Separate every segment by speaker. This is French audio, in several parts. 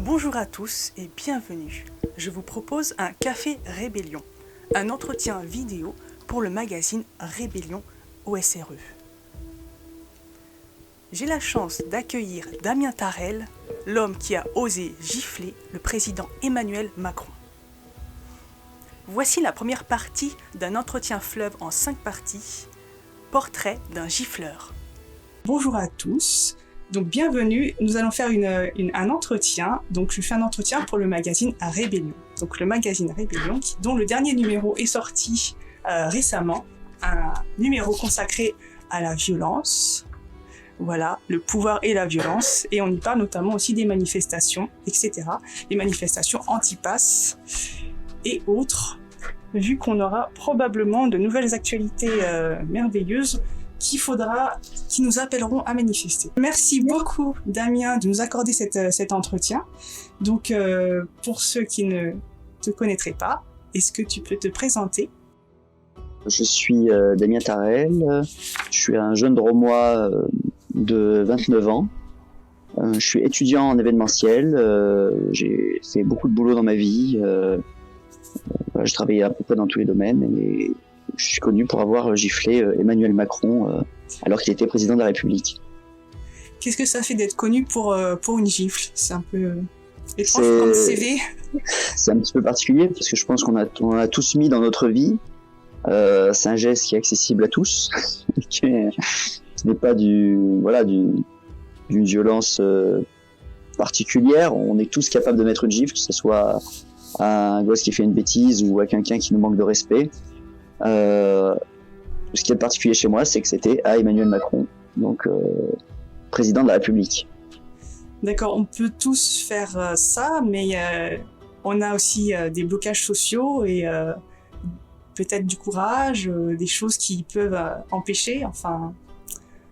Speaker 1: Bonjour à tous et bienvenue. Je vous propose un Café Rébellion, un entretien vidéo pour le magazine Rébellion au SRE. J'ai la chance d'accueillir Damien Tarel, l'homme qui a osé gifler le président Emmanuel Macron. Voici la première partie d'un entretien fleuve en 5 parties, portrait d'un gifleur. Bonjour à tous. Donc bienvenue, nous allons faire un entretien. Donc je fais un entretien pour le magazine Rébellion. Donc le magazine Rébellion, dont le dernier numéro est sorti récemment, un numéro consacré à la violence. Voilà, le pouvoir et la violence. Et on y parle notamment aussi des manifestations, etc. Les manifestations anti-pass et autres, vu qu'on aura probablement de nouvelles actualités merveilleuses qui nous appelleront à manifester. Merci beaucoup Damien de nous accorder cet entretien. Donc pour ceux qui ne te connaîtraient pas, est-ce que tu peux te présenter ?
Speaker 2: Je suis Damien Tarel, je suis un jeune Drômois de 29 ans. Je suis étudiant en événementiel, j'ai fait beaucoup de boulot dans ma vie, j'ai travaillé à peu près dans tous les domaines et je suis connu pour avoir giflé Emmanuel Macron alors qu'il était président de la République.
Speaker 1: Qu'est-ce que ça fait d'être connu pour une gifle ? C'est un peu étrange comme CV.
Speaker 2: C'est un petit peu particulier parce que je pense qu'on a tous mis dans notre vie. C'est un geste qui est accessible à tous, qui n'est pas d'une violence particulière. On est tous capables de mettre une gifle, que ce soit à un gosse qui fait une bêtise ou à quelqu'un qui nous manque de respect. Ce qui est particulier chez moi, c'est que c'était à Emmanuel Macron, donc président de la République.
Speaker 1: D'accord, on peut tous faire ça, mais on a aussi des blocages sociaux et peut-être du courage, des choses qui peuvent empêcher. Enfin,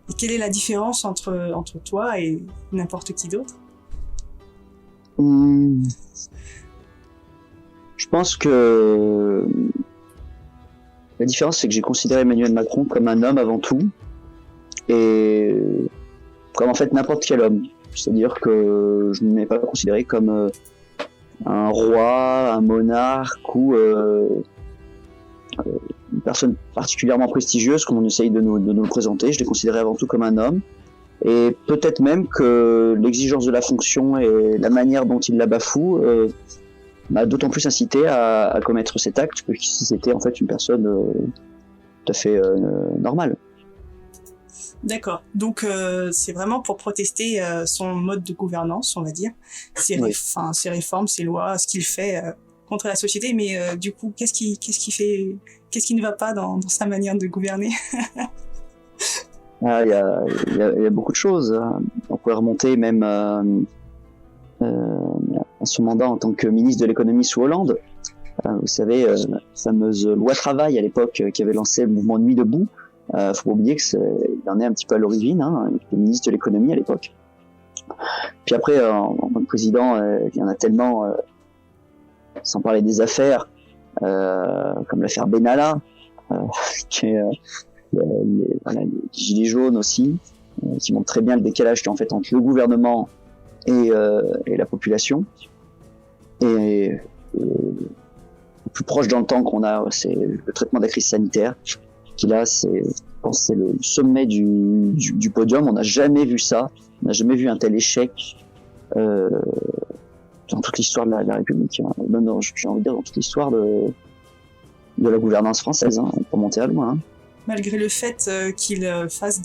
Speaker 1: et quelle est la différence entre toi et n'importe qui d'autre ?
Speaker 2: Je pense que la différence, c'est que j'ai considéré Emmanuel Macron comme un homme avant tout, et comme en fait n'importe quel homme. C'est-à-dire que je ne l'ai pas considéré comme un roi, un monarque ou une personne particulièrement prestigieuse comme on essaye de nous le présenter. Je l'ai considéré avant tout comme un homme, et peut-être même que l'exigence de la fonction et la manière dont il la bafoue m'a d'autant plus incité à commettre cet acte que si c'était en fait une personne tout à fait normale.
Speaker 1: D'accord, donc c'est vraiment pour protester son mode de gouvernance, on va dire, ses réformes, ses lois, ce qu'il fait contre la société, mais du coup, qu'est-ce qui ne va pas dans sa manière de gouverner ?
Speaker 2: Il y a beaucoup de choses. On pourrait remonter même à son mandat en tant que ministre de l'économie sous Hollande. Vous savez, la fameuse loi travail à l'époque qui avait lancé le mouvement Nuit debout. Faut pas oublier qu'il en est un petit peu à l'origine. Il était ministre de l'économie à l'époque. Puis après, en tant que président, il y en a tellement, sans parler des affaires, comme l'affaire Benalla, les gilets jaunes aussi, qui montrent très bien le décalage qu'il y a en fait entre le gouvernement et la population. Et le plus proche dans le temps qu'on a, c'est le traitement de la crise sanitaire, qui là, je pense que c'est le sommet du podium. On n'a jamais vu ça, on n'a jamais vu un tel échec dans toute l'histoire de la République, même j'ai envie de dire dans toute l'histoire de la gouvernance française, pour monter à loin.
Speaker 1: Malgré le fait qu'il fasse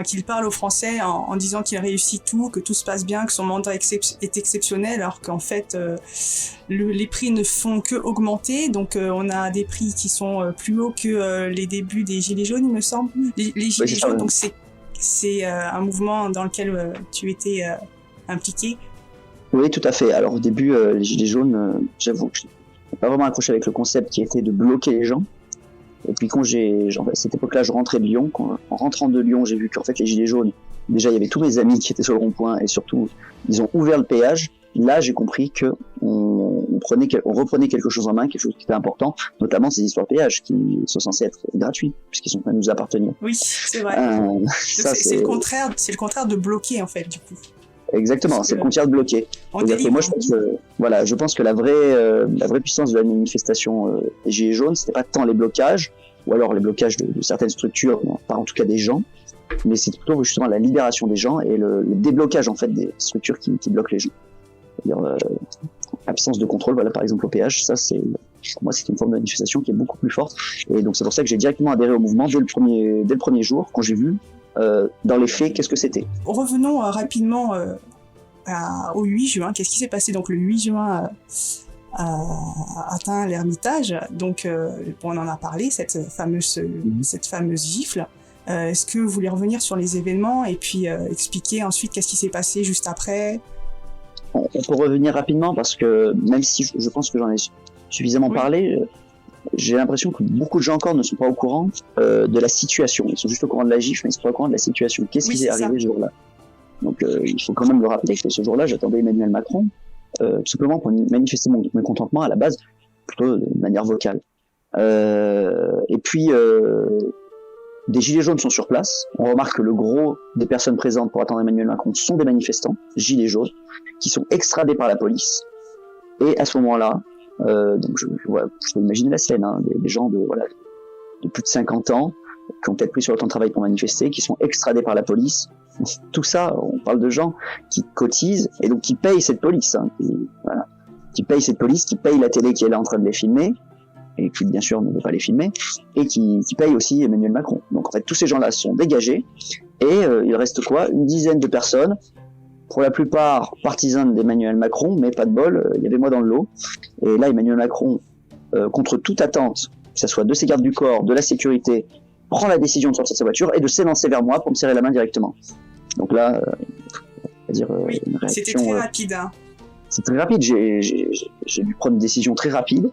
Speaker 1: qu'il parle aux Français en disant qu'il réussit tout, que tout se passe bien, que son mandat est exceptionnel, alors qu'en fait les prix ne font que augmenter. Donc on a des prix qui sont plus hauts que les débuts des Gilets jaunes, il me semble. Les Gilets jaunes, donc c'est un mouvement dans lequel tu étais impliqué. Oui,
Speaker 2: tout à fait. Alors au début, les Gilets jaunes, j'avoue que je n'ai pas vraiment accroché avec le concept qui était de bloquer les gens. Et puis quand à cette époque-là, je rentrais de Lyon. En rentrant de Lyon, j'ai vu qu'en fait les Gilets jaunes, déjà il y avait tous mes amis qui étaient sur le rond-point et surtout ils ont ouvert le péage. Là, j'ai compris que on reprenait quelque chose en main, quelque chose qui était important, notamment ces histoires de péage qui sont censées être gratuits puisqu'ils sont pas nous appartenir.
Speaker 1: Oui, c'est vrai. C'est le contraire de bloquer en fait du coup.
Speaker 2: Exactement, c'est le contraire de bloquer. Moi, je pense que la vraie puissance de la manifestation des Gilets jaunes, c'était pas tant les blocages, ou alors les blocages de certaines structures, pas en tout cas des gens, mais c'est plutôt justement la libération des gens et le déblocage en fait des structures qui bloquent les gens. C'est-à-dire absence de contrôle, voilà, par exemple au péage, ça pour moi c'est une forme de manifestation qui est beaucoup plus forte, et donc c'est pour ça que j'ai directement adhéré au mouvement dès le premier jour, quand j'ai vu dans les faits qu'est-ce que c'était.
Speaker 1: Revenons rapidement au 8 juin, qu'est-ce qui s'est passé? Donc le 8 juin a atteint l'Ermitage, donc on en a parlé, cette fameuse gifle. Est-ce que vous voulez revenir sur les événements et puis expliquer ensuite qu'est-ce qui s'est passé juste après?
Speaker 2: On peut revenir rapidement parce que même si je pense que j'en ai suffisamment parlé, j'ai l'impression que beaucoup de gens encore ne sont pas au courant de la situation. Ils sont juste au courant de la gifle, mais ils ne sont pas au courant de la situation. Qu'est-ce qui est arrivé ce jour-là? Donc il faut quand même le rappeler que ce jour-là, j'attendais Emmanuel Macron, tout simplement pour manifester mon mécontentement à la base, plutôt de manière vocale. Et puis, des gilets jaunes sont sur place. On remarque que le gros des personnes présentes pour attendre Emmanuel Macron sont des manifestants, gilets jaunes, qui sont extradés par la police. Et à ce moment-là, donc je peux imaginer la scène, hein, des gens de plus de 50 ans, qui ont peut-être pris sur le temps de travail pour manifester, qui sont extradés par la police. Tout ça, on parle de gens qui cotisent et donc qui payent cette police, hein, qui payent cette police, qui payent la télé qui est là en train de les filmer, et qui bien sûr ne veut pas les filmer, et qui paye aussi Emmanuel Macron. Donc en fait tous ces gens-là sont dégagés, et il reste quoi? Une dizaine de personnes, pour la plupart partisanes d'Emmanuel Macron, mais pas de bol, il y avait moi dans le lot. Et là Emmanuel Macron, contre toute attente, que ce soit de ses gardes du corps, de la sécurité, prend la décision de sortir de sa voiture et de s'élancer vers moi pour me serrer la main directement. Donc là,
Speaker 1: oui, une réaction, c'était très rapide. Hein.
Speaker 2: C'est très rapide, j'ai dû prendre une décision très rapide.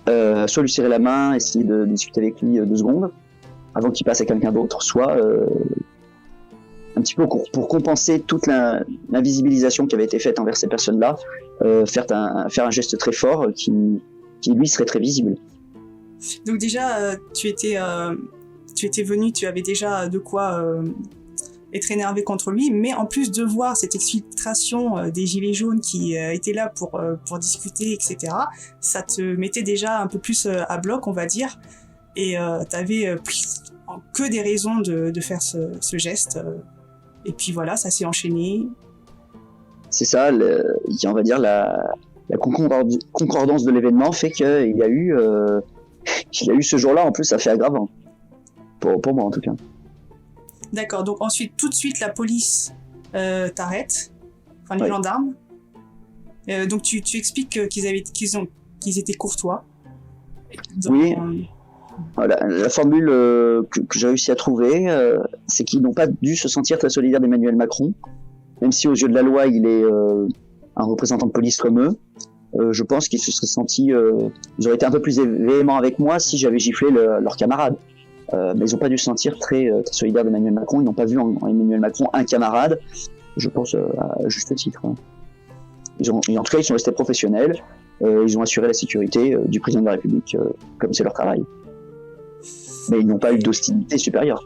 Speaker 2: Soit lui serrer la main, essayer de discuter avec lui 2 secondes avant qu'il passe à quelqu'un d'autre, soit un petit peu pour compenser toute l'invisibilisation qui avait été faite envers ces personnes-là, faire un geste très fort qui lui serait très visible.
Speaker 1: Donc déjà, tu étais venu, tu avais déjà de quoi être énervé contre lui, mais en plus de voir cette exfiltration des gilets jaunes qui étaient là pour discuter, etc., ça te mettait déjà un peu plus à bloc, on va dire, et t'avais pris que des raisons de faire ce geste, et puis voilà, ça s'est enchaîné.
Speaker 2: C'est ça, on va dire la concordance de l'événement fait qu'il y a eu ce jour-là, en plus ça fait aggravant, pour moi en tout cas.
Speaker 1: D'accord, donc ensuite, tout de suite, la police t'arrête, enfin les gendarmes. Donc tu expliques qu'ils étaient courtois. Donc,
Speaker 2: oui, la formule que j'ai réussi à trouver, c'est qu'ils n'ont pas dû se sentir très solidaires d'Emmanuel Macron, même si aux yeux de la loi, il est un représentant de police comme eux. Je pense qu'ils se seraient sentis, ils auraient été un peu plus véhéments avec moi si j'avais giflé leurs camarades. Mais ils n'ont pas dû se sentir très solidaires d'Emmanuel Macron. Ils n'ont pas vu en Emmanuel Macron un camarade, je pense à juste titre. Hein. En tout cas, ils sont restés professionnels. Ils ont assuré la sécurité du président de la République, comme c'est leur travail. Mais ils n'ont pas eu d'hostilité supérieure.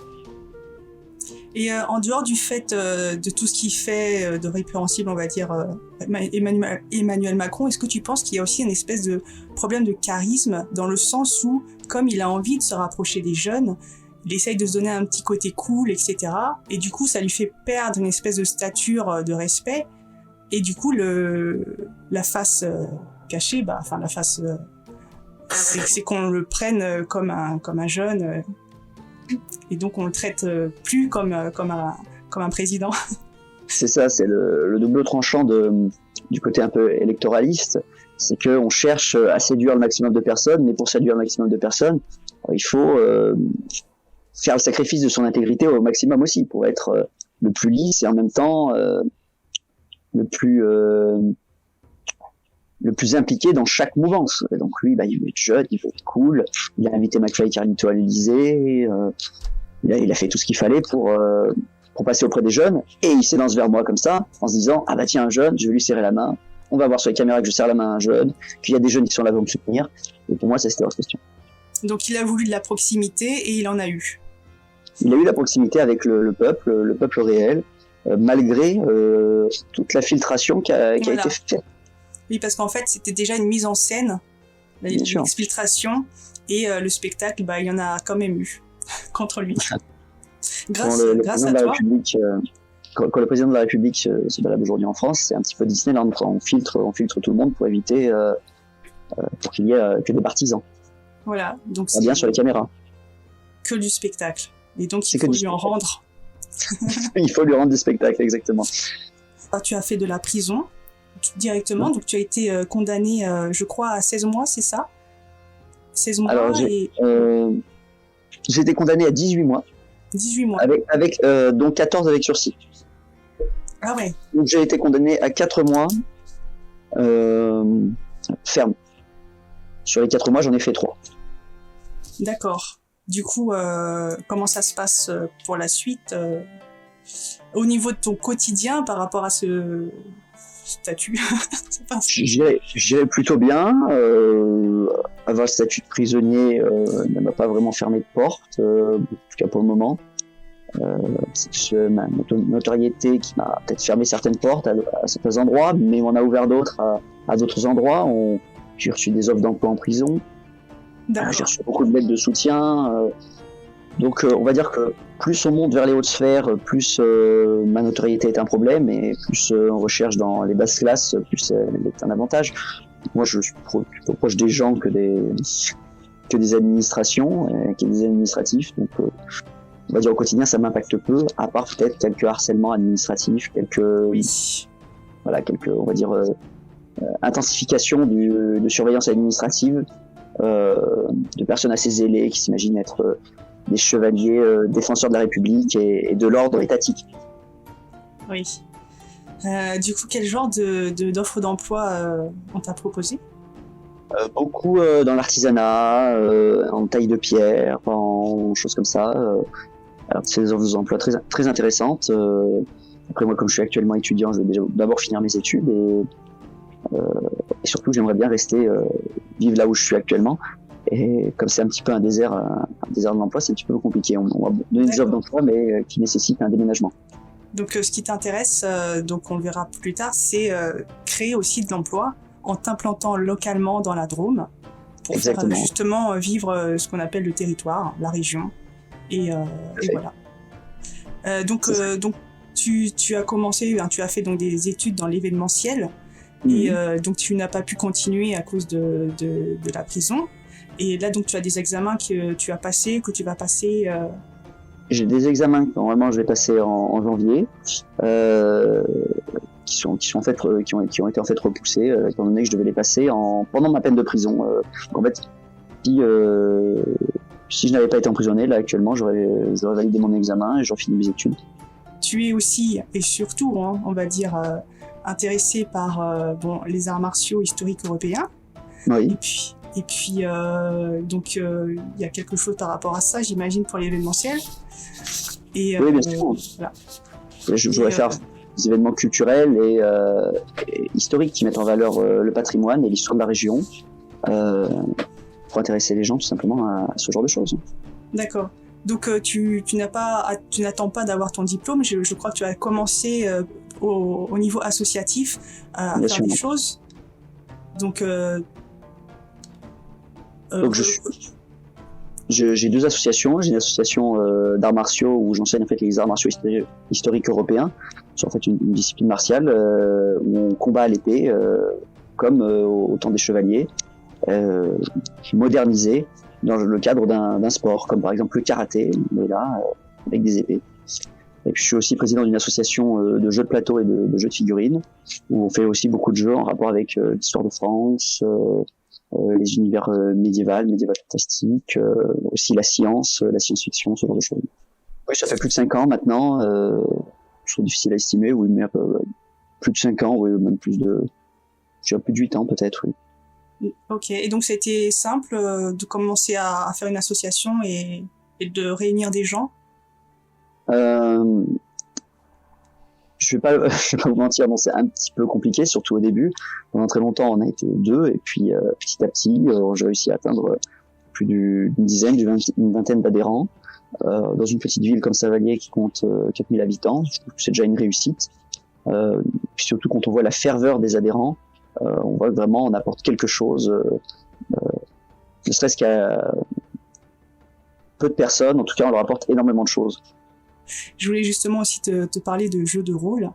Speaker 1: Et en dehors du fait de tout ce qu'il fait de répréhensible, on va dire, Emmanuel Macron, est-ce que tu penses qu'il y a aussi une espèce de problème de charisme, dans le sens où, comme il a envie de se rapprocher des jeunes, il essaye de se donner un petit côté cool, etc. Et du coup, ça lui fait perdre une espèce de stature de respect. Et du coup, la face cachée, la face, c'est qu'on le prenne comme un jeune. Et donc on le traite plus comme un président.
Speaker 2: C'est ça, c'est le double tranchant du côté un peu électoraliste, c'est qu'on cherche à séduire le maximum de personnes, mais pour séduire le maximum de personnes, il faut faire le sacrifice de son intégrité au maximum aussi, pour être le plus lisse et en même temps le plus impliqué dans chaque mouvance. Et donc lui, il veut être jeune, il veut être cool, il a invité McFly et Carlito à l'Élysée, il a fait tout ce qu'il fallait pour passer auprès des jeunes, et il s'élance vers moi comme ça, en se disant, ah bah tiens, un jeune, je vais lui serrer la main, on va voir sur les caméras que je serre la main à un jeune, puis il y a des jeunes qui sont là pour me soutenir, et pour moi, c'était hors question.
Speaker 1: Donc il a voulu de la proximité, et il en a eu.
Speaker 2: Il a eu la proximité avec le peuple réel, malgré toute la filtration qui a été faite.
Speaker 1: Oui, parce qu'en fait, c'était déjà une mise en scène, l'exfiltration, et le spectacle, il y en a quand même eu contre lui. grâce à toi.
Speaker 2: Quand le président de la République se balade aujourd'hui en France, c'est un petit peu Disneyland. On filtre tout le monde pour éviter pour qu'il y ait que des partisans.
Speaker 1: Voilà, donc
Speaker 2: c'est bien sur les caméras.
Speaker 1: Que du spectacle. Et donc il faut lui en rendre.
Speaker 2: Il faut lui rendre du spectacle, exactement.
Speaker 1: Tu as fait de la prison directement, donc tu as été condamné, je crois, à 16 mois, c'est ça? 16 mois.
Speaker 2: Alors, j'ai été condamné à 18 mois.
Speaker 1: 18 mois.
Speaker 2: Avec donc 14 avec sursis.
Speaker 1: Ah ouais.
Speaker 2: Donc j'ai été condamné à 4 mois ferme. Sur les 4 mois, j'en ai fait 3.
Speaker 1: D'accord. Du coup, comment ça se passe pour la suite au niveau de ton quotidien par rapport à ce statut?
Speaker 2: J'irais plutôt bien. Avoir le statut de prisonnier ne m'a pas vraiment fermé de porte, en tout cas pour le moment. C'est ma notoriété qui m'a peut-être fermé certaines portes à certains endroits, mais on a ouvert d'autres à d'autres endroits. J'ai reçu des offres d'emploi en prison. J'ai reçu beaucoup de lettres de soutien. Donc on va dire que plus on monte vers les hautes sphères, plus ma notoriété est un problème, et plus on recherche dans les basses classes, plus elle est un avantage. Moi je suis plus proche des gens que des administrations, que des administratifs. Donc on va dire au quotidien ça m'impacte peu, à part peut-être quelques harcèlements administratifs, quelques on va dire intensification de surveillance administrative, de personnes assez zélées qui s'imaginent être des chevaliers défenseurs de la République et de l'ordre étatique.
Speaker 1: Oui. Du coup, quel genre d'offres d'emploi on t'a proposé?
Speaker 2: Beaucoup dans l'artisanat, en taille de pierre, en choses comme ça. Alors c'est des offres d'emploi très, très intéressantes. Après moi, comme je suis actuellement étudiant, je vais d'abord finir mes études et surtout j'aimerais bien rester vivre là où je suis actuellement. Et comme c'est un petit peu un désert de l'emploi, c'est un petit peu compliqué. On va donner des offres d'emploi, mais qui nécessitent un déménagement.
Speaker 1: Donc ce qui t'intéresse, donc on le verra plus tard, c'est créer aussi de l'emploi en t'implantant localement dans la Drôme pour faire justement vivre ce qu'on appelle le territoire, la région. Et voilà. Donc tu as commencé, tu as fait donc des études dans l'événementiel, et donc tu n'as pas pu continuer à cause de la prison. Et là donc tu as des examens que tu as passés, que tu vas passer.
Speaker 2: J'ai des examens que normalement je vais passer en janvier, qui ont été en fait repoussés, étant donné que je devais les passer pendant ma peine de prison. En fait, si je n'avais pas été emprisonné, là actuellement, j'aurais validé mon examen et j'aurais fini mes études.
Speaker 1: Tu es aussi et surtout, on va dire, intéressé par les arts martiaux historiques européens.
Speaker 2: Oui.
Speaker 1: Et puis donc il y a quelque chose par rapport à ça, j'imagine, pour l'événementiel. Et
Speaker 2: oui, bien sûr. Voilà. Je voudrais faire des événements culturels et historiques qui mettent en valeur le patrimoine et l'histoire de la région. Pour intéresser les gens tout simplement à ce genre de choses. D'accord.
Speaker 1: Donc tu n'attends pas d'avoir ton diplôme. Je crois que tu as commencé au niveau associatif à faire des choses. Donc
Speaker 2: j'ai deux associations. J'ai une association d'arts martiaux où j'enseigne en fait les arts martiaux historiques européens. C'est en fait une discipline martiale où on combat à l'épée comme au temps des chevaliers. Modernisé dans le cadre d'un sport, comme par exemple le karaté, mais là avec des épées. Et puis je suis aussi président d'une association de jeux de plateau et de jeux de figurines, où on fait aussi beaucoup de jeux en rapport avec l'histoire de France, les univers médiéval fantastique, aussi la science-fiction, ce genre de choses. Oui, ça fait plus de 5 ans maintenant, je trouve difficile à estimer, oui, mais plus de 5 ans, oui, même plus de 8 ans peut-être, oui.
Speaker 1: Ok, et donc c'était simple de commencer à faire une association et de réunir des gens?
Speaker 2: Je vais pas vous mentir, bon, c'est un petit peu compliqué, surtout au début. Pendant très longtemps, on a été 2, et puis petit à petit, j'ai réussi à atteindre plus d'une dizaine, une vingtaine d'adhérents. dans une petite ville comme Savalier qui compte 4000 habitants. Je trouve que c'est déjà une réussite. Puis surtout quand on voit la ferveur des adhérents, on voit que vraiment on apporte quelque chose, ne serait-ce qu'à peu de personnes, en tout cas on leur apporte énormément de choses.
Speaker 1: Je voulais justement aussi te parler de jeux de rôle,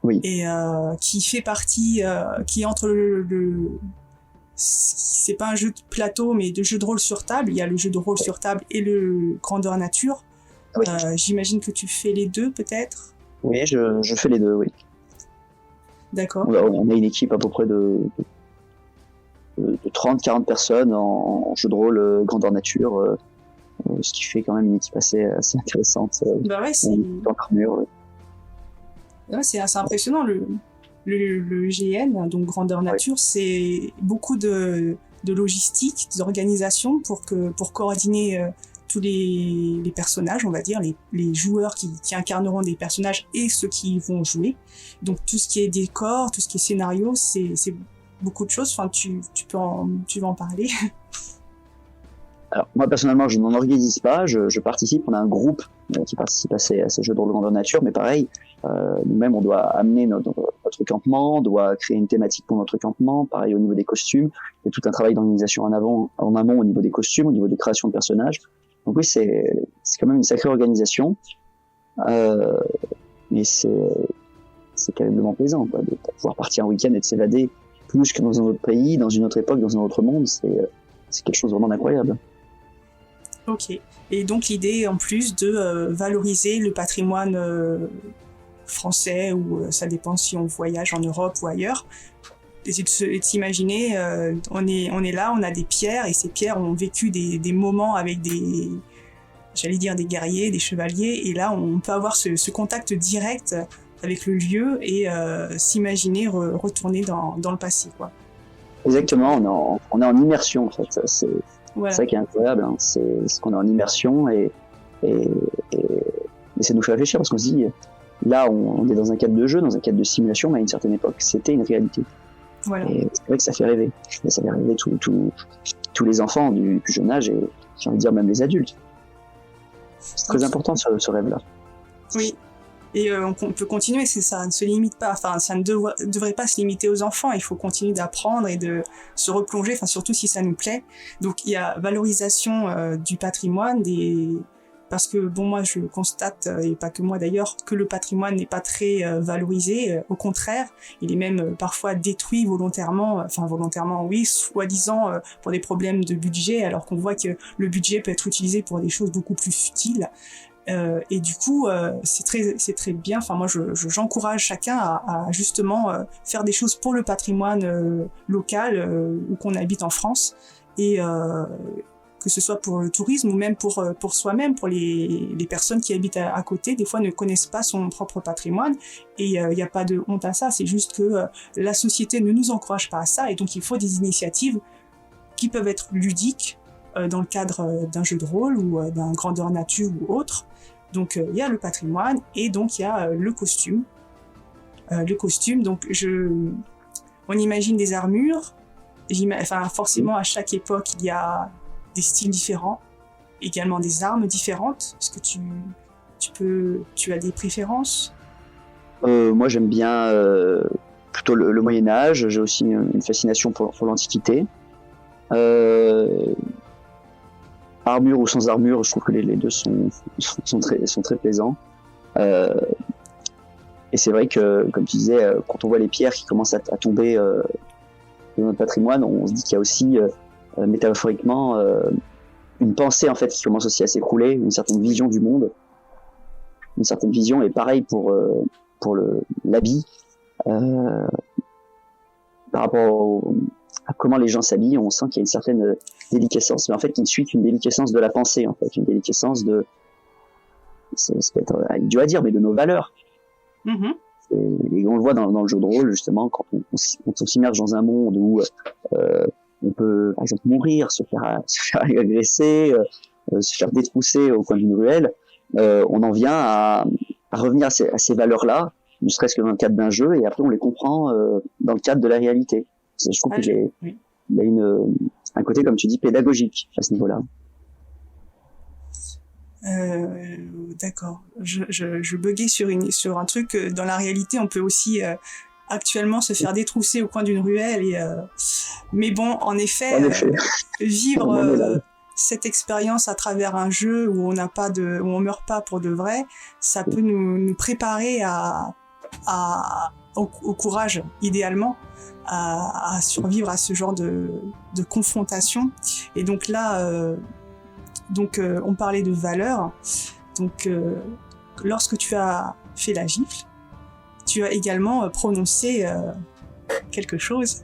Speaker 2: oui.
Speaker 1: Et qui fait partie, qui est entre c'est pas un jeu de plateau, mais de jeu de rôle sur table. Il y a le jeu de rôle sur table et le grandeur nature. Oui. J'imagine que tu fais les deux, peut-être?
Speaker 2: Oui, je fais les deux, oui.
Speaker 1: D'accord.
Speaker 2: On a une équipe à peu près de 30-40 personnes en jeu de rôle grandeur nature, ce qui fait quand même une équipe assez intéressante.
Speaker 1: Bah ouais, c'est...
Speaker 2: Dans l'armure, ouais.
Speaker 1: Ouais, c'est assez impressionnant. Le GN, donc grandeur nature, c'est beaucoup de logistique, d'organisation pour coordonner tous les personnages, on va dire, les joueurs qui incarneront des personnages et ceux qui vont jouer. Donc tout ce qui est décor, tout ce qui est scénario, c'est beaucoup de choses. Enfin, tu vas en parler.
Speaker 2: Alors moi personnellement, je n'en organise pas, je participe. On a un groupe qui participe à ces jeux de rôle grandeur nature, mais pareil, nous-mêmes on doit amener notre campement, on doit créer une thématique pour notre campement. Pareil au niveau des costumes, il y a tout un travail d'organisation en amont au niveau des costumes, au niveau des créations de personnages. Donc oui, c'est quand même une sacrée organisation, mais c'est carrément plaisant quoi, de pouvoir partir un week-end et de s'évader plus que dans un autre pays, dans une autre époque, dans un autre monde. C'est quelque chose vraiment d'incroyable.
Speaker 1: Ok. Et donc l'idée en plus de valoriser le patrimoine français, ou ça dépend si on voyage en Europe ou ailleurs, et de s'imaginer, on est là, on a des pierres, et ces pierres ont vécu des moments avec des guerriers, des chevaliers, et là on peut avoir ce contact direct avec le lieu et s'imaginer retourner dans le passé, quoi.
Speaker 2: Exactement, on est en immersion en fait. C'est ça qui est incroyable, hein. C'est qu'on est en immersion et ça nous fait réfléchir parce qu'on se dit, là on est dans un cadre de jeu, dans un cadre de simulation, mais à une certaine époque c'était une réalité. Voilà. Et c'est vrai que ça fait rêver. Ça fait rêver tous les enfants du plus jeune âge et j'ai envie de dire même les adultes. C'est très important ce rêve-là.
Speaker 1: Oui. Et on peut continuer, ça ne se limite pas, enfin ça ne devrait pas se limiter aux enfants, il faut continuer d'apprendre et de se replonger, enfin surtout si ça nous plaît. Donc il y a valorisation du patrimoine, parce que bon, moi je constate, et pas que moi d'ailleurs, que le patrimoine n'est pas très valorisé, au contraire, il est même parfois détruit volontairement, oui, soi-disant pour des problèmes de budget, alors qu'on voit que le budget peut être utilisé pour des choses beaucoup plus futiles. Et du coup, c'est très bien. Enfin, moi, j'encourage chacun à justement faire des choses pour le patrimoine local où qu'on habite en France, et que ce soit pour le tourisme ou même pour soi-même, pour les personnes qui habitent à côté, des fois ne connaissent pas son propre patrimoine, et il n'y a pas de honte à ça. C'est juste que la société ne nous encourage pas à ça, et donc il faut des initiatives qui peuvent être ludiques dans le cadre d'un jeu de rôle ou d'un grandeur nature ou autre. Donc il y a le patrimoine et donc il y a le costume. Donc on imagine des armures. Forcément à chaque époque il y a des styles différents, également des armes différentes. Est-ce que tu as des préférences?
Speaker 2: Moi j'aime bien plutôt le Moyen-Âge. J'ai aussi une fascination pour l'Antiquité. Armure ou sans armure, je trouve que les deux sont très plaisants. Et c'est vrai que, comme tu disais, quand on voit les pierres qui commencent à tomber de notre patrimoine, on se dit qu'il y a aussi, métaphoriquement, une pensée en fait qui commence aussi à s'écrouler, une certaine vision du monde, une certaine vision. Et pareil pour l'habit, par rapport à comment les gens s'habillent, on sent qu'il y a une certaine déliquescence, mais en fait qui ne suit qu'une déliquescence de la pensée, en fait, une déliquescence de, ça peut être idiot à dire, mais de nos valeurs. Mm-hmm. Et on le voit dans le jeu de rôle, justement, quand on s'immerge dans un monde où on peut, par exemple, mourir, se faire agresser, se faire détrousser au coin d'une ruelle, on en vient à revenir à ces valeurs-là, ne serait-ce que dans le cadre d'un jeu, et après on les comprend dans le cadre de la réalité. Je trouve qu'il y a un côté, comme tu dis, pédagogique à ce niveau-là.
Speaker 1: D'accord. Je buguais sur un truc. Dans la réalité, on peut aussi actuellement se faire détrousser au coin d'une ruelle. Mais bon, en effet, vivre cette expérience à travers un jeu où on meurt pas pour de vrai, ça peut nous préparer au courage, idéalement, à survivre à ce genre de confrontation. Et donc là, on parlait de valeurs. Donc, lorsque tu as fait la gifle, tu as également prononcé quelque chose,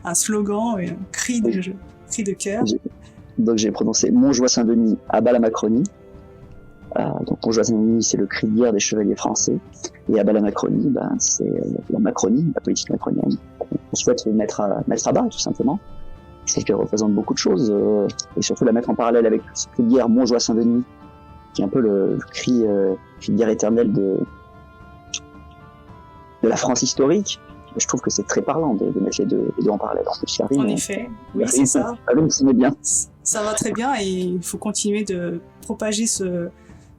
Speaker 1: un slogan, un cri de cœur.
Speaker 2: Donc j'ai prononcé Montjoie-Saint-Denis, à bas la Macronie. Donc Montjoie-Saint-Denis, c'est le cri de guerre des chevaliers français. Et à bas la Macronie, c'est la Macronie, la politique macronienne. On souhaite mettre à bas, tout simplement. Je trouve qu'elle représente beaucoup de choses, et surtout la mettre en parallèle avec ce cri de guerre Montjoie-Saint-Denis, qui est un peu le cri de guerre éternelle de la France historique. Je trouve que c'est très parlant de mettre les deux en parallèle.
Speaker 1: En effet, oui, c'est ça.
Speaker 2: Bien.
Speaker 1: Ça va très bien, et il faut continuer de propager ce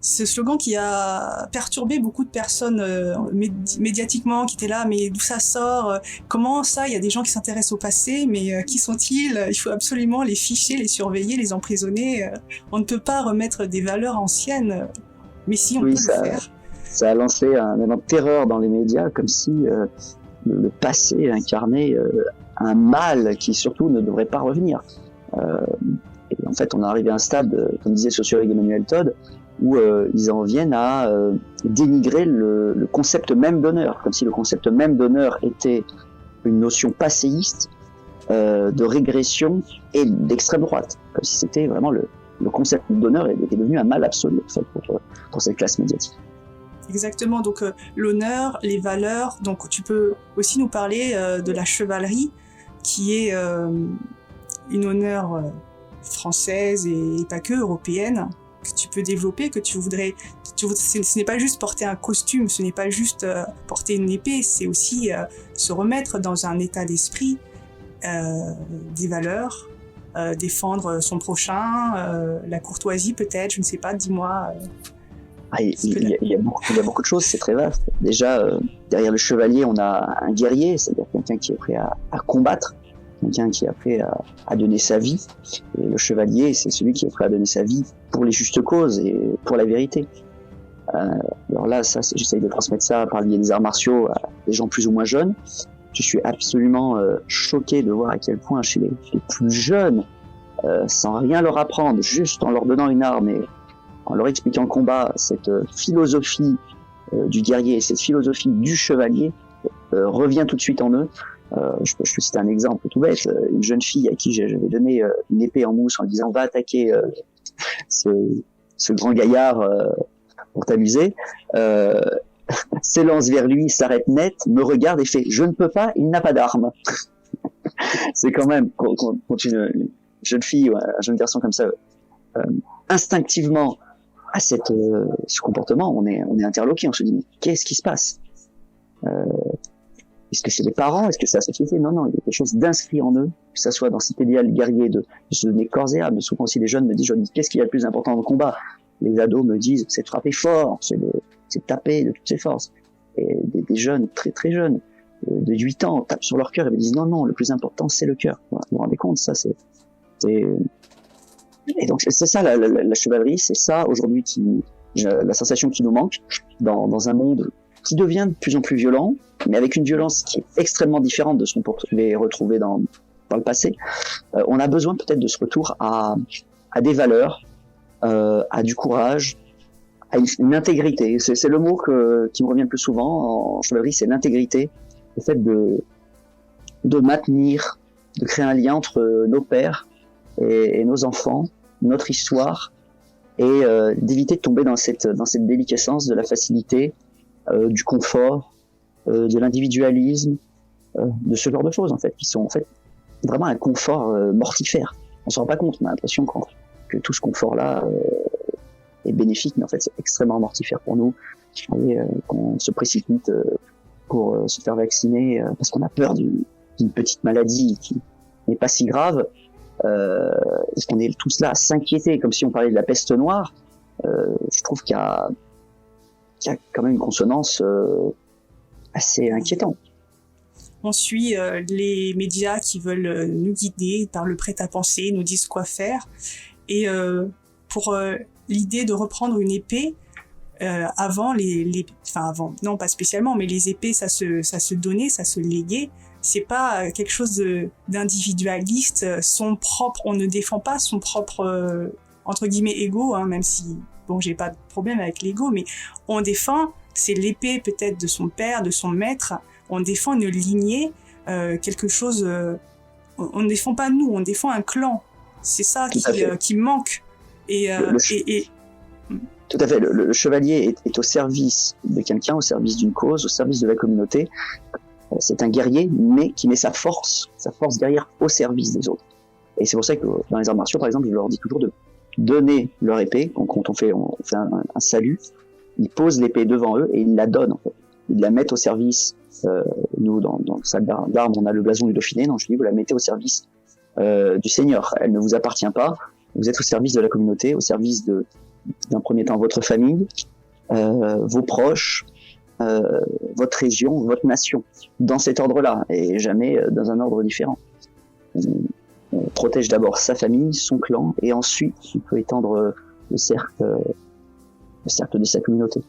Speaker 1: slogan qui a perturbé beaucoup de personnes médiatiquement, qui étaient là, mais d'où ça sort? Comment ça? Il y a des gens qui s'intéressent au passé, mais qui sont-ils? Il faut absolument les ficher, les surveiller, les emprisonner. On ne peut pas remettre des valeurs anciennes, mais si, on peut le faire.
Speaker 2: Ça a lancé un élan de terreur dans les médias, comme si le passé incarnait un mal qui surtout ne devrait pas revenir. Et en fait, on est arrivé à un stade, comme disait le sociologue Emmanuel Todd, où ils en viennent à dénigrer le concept même d'honneur, comme si le concept même d'honneur était une notion passéiste de régression et d'extrême droite, comme si c'était vraiment le concept d'honneur était devenu un mal absolu en fait, pour cette classe médiatique.
Speaker 1: Exactement, donc l'honneur, les valeurs, donc tu peux aussi nous parler de la chevalerie, qui est une honneur française et pas que européenne, que tu peux développer, que tu voudrais... ce n'est pas juste porter un costume, ce n'est pas juste porter une épée, c'est aussi se remettre dans un état d'esprit, des valeurs, défendre son prochain, la courtoisie peut-être, je ne sais pas, dis-moi...
Speaker 2: Il y a beaucoup de choses, c'est très vaste. Déjà, derrière le chevalier, on a un guerrier, c'est-à-dire quelqu'un qui est prêt à combattre, quelqu'un qui est prêt à donner sa vie. Et le chevalier, c'est celui qui est prêt à donner sa vie pour les justes causes et pour la vérité. Alors là, j'essaye de transmettre ça par le biais des arts martiaux à des gens plus ou moins jeunes. Je suis absolument choqué de voir à quel point chez les plus jeunes, sans rien leur apprendre, juste en leur donnant une arme et en leur expliquant le combat, cette philosophie du guerrier, cette philosophie du chevalier revient tout de suite en eux. Je peux citer un exemple tout bête. Une jeune fille à qui j'avais donné une épée en mousse en lui disant « va attaquer ce grand gaillard pour t'amuser », s'élance vers lui, s'arrête net, me regarde et fait « je ne peux pas, il n'a pas d'arme ». C'est quand même, quand une jeune fille ou un jeune garçon comme ça, instinctivement à ce comportement, on est interloqué, on se dit mais qu'est-ce qui se passe? Est-ce que c'est les parents? Est-ce que c'est la société? Non, il y a quelque chose d'inscrit en eux, que ça soit dans cet idéal guerrier de se donner corps et âme. Souvent aussi les jeunes me disent qu'est-ce qu'il y a de plus important dans le combat? Les ados me disent c'est de frapper fort, c'est de taper de toutes ses forces. Et des jeunes, très très jeunes, de 8 ans, tapent sur leur cœur et me disent non, le plus important c'est le cœur. Voilà, vous vous rendez compte, ça c'est... Et donc c'est ça la chevalerie, c'est ça aujourd'hui la sensation qui nous manque dans un monde qui devient de plus en plus violent, mais avec une violence qui est extrêmement différente de ce qu'on pouvait retrouver dans le passé. On a besoin peut-être de ce retour à des valeurs, à du courage, à une intégrité. C'est le mot qui me revient le plus souvent en chevalerie, c'est l'intégrité, le fait de maintenir, de créer un lien entre nos pères et nos enfants, notre histoire, et d'éviter de tomber dans cette déliquescence de la facilité, du confort, de l'individualisme, de ce genre de choses en fait, qui sont en fait vraiment un confort mortifère. On s'en rend pas compte, on a l'impression que tout ce confort-là est bénéfique, mais en fait c'est extrêmement mortifère pour nous. Et qu'on se précipite pour se faire vacciner parce qu'on a peur d'une petite maladie qui n'est pas si grave. Est-ce qu'on est tous là à s'inquiéter comme si on parlait de la peste noire? je trouve qu'il y a quand même une consonance assez inquiétante.
Speaker 1: On suit les médias qui veulent nous guider par le prêt-à-penser, nous disent quoi faire. Et pour l'idée de reprendre une épée, avant non pas spécialement, mais les épées ça se donnait, ça se léguait. C'est pas quelque chose d'individualiste, son propre, on ne défend pas son propre entre guillemets ego, hein, même si bon j'ai pas de problème avec l'ego, mais on défend, c'est l'épée peut-être de son père, de son maître, on défend une lignée, quelque chose, on ne défend pas nous, on défend un clan, c'est ça qui manque.
Speaker 2: Tout à fait, le chevalier est au service de quelqu'un, au service d'une cause, au service de la communauté. C'est un guerrier, mais qui met sa force guerrière au service des autres. Et c'est pour ça que dans les arts martiaux, par exemple, je leur dis toujours de donner leur épée. Quand on fait un salut, ils posent l'épée devant eux et ils la donnent, en fait. Ils la mettent au service. Nous, dans le salle d'armes, on a le blason du Dauphiné. Donc je dis, vous la mettez au service du Seigneur. Elle ne vous appartient pas. Vous êtes au service de la communauté, au service d'un premier temps votre famille, vos proches, votre région, votre nation, dans cet ordre-là, et jamais dans un ordre différent. On protège d'abord sa famille, son clan, et ensuite on peut étendre le cercle de sa communauté.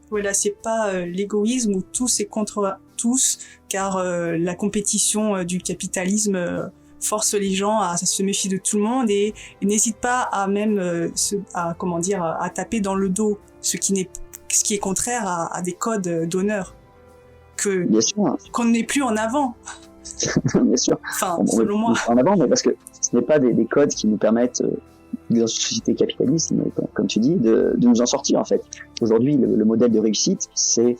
Speaker 1: Voilà, c'est pas l'égoïsme où tous est contre tous, car la compétition du capitalisme force les gens à se méfier de tout le monde et n'hésite pas à même à taper dans le dos, ce qui est contraire à des codes d'honneur qu'on n'est plus en avant.
Speaker 2: Bien sûr.
Speaker 1: Enfin, selon moi.
Speaker 2: En avant, mais parce que ce n'est pas des codes qui nous permettent, dans une société capitaliste, comme tu dis, de nous en sortir en fait. Aujourd'hui, le modèle de réussite, c'est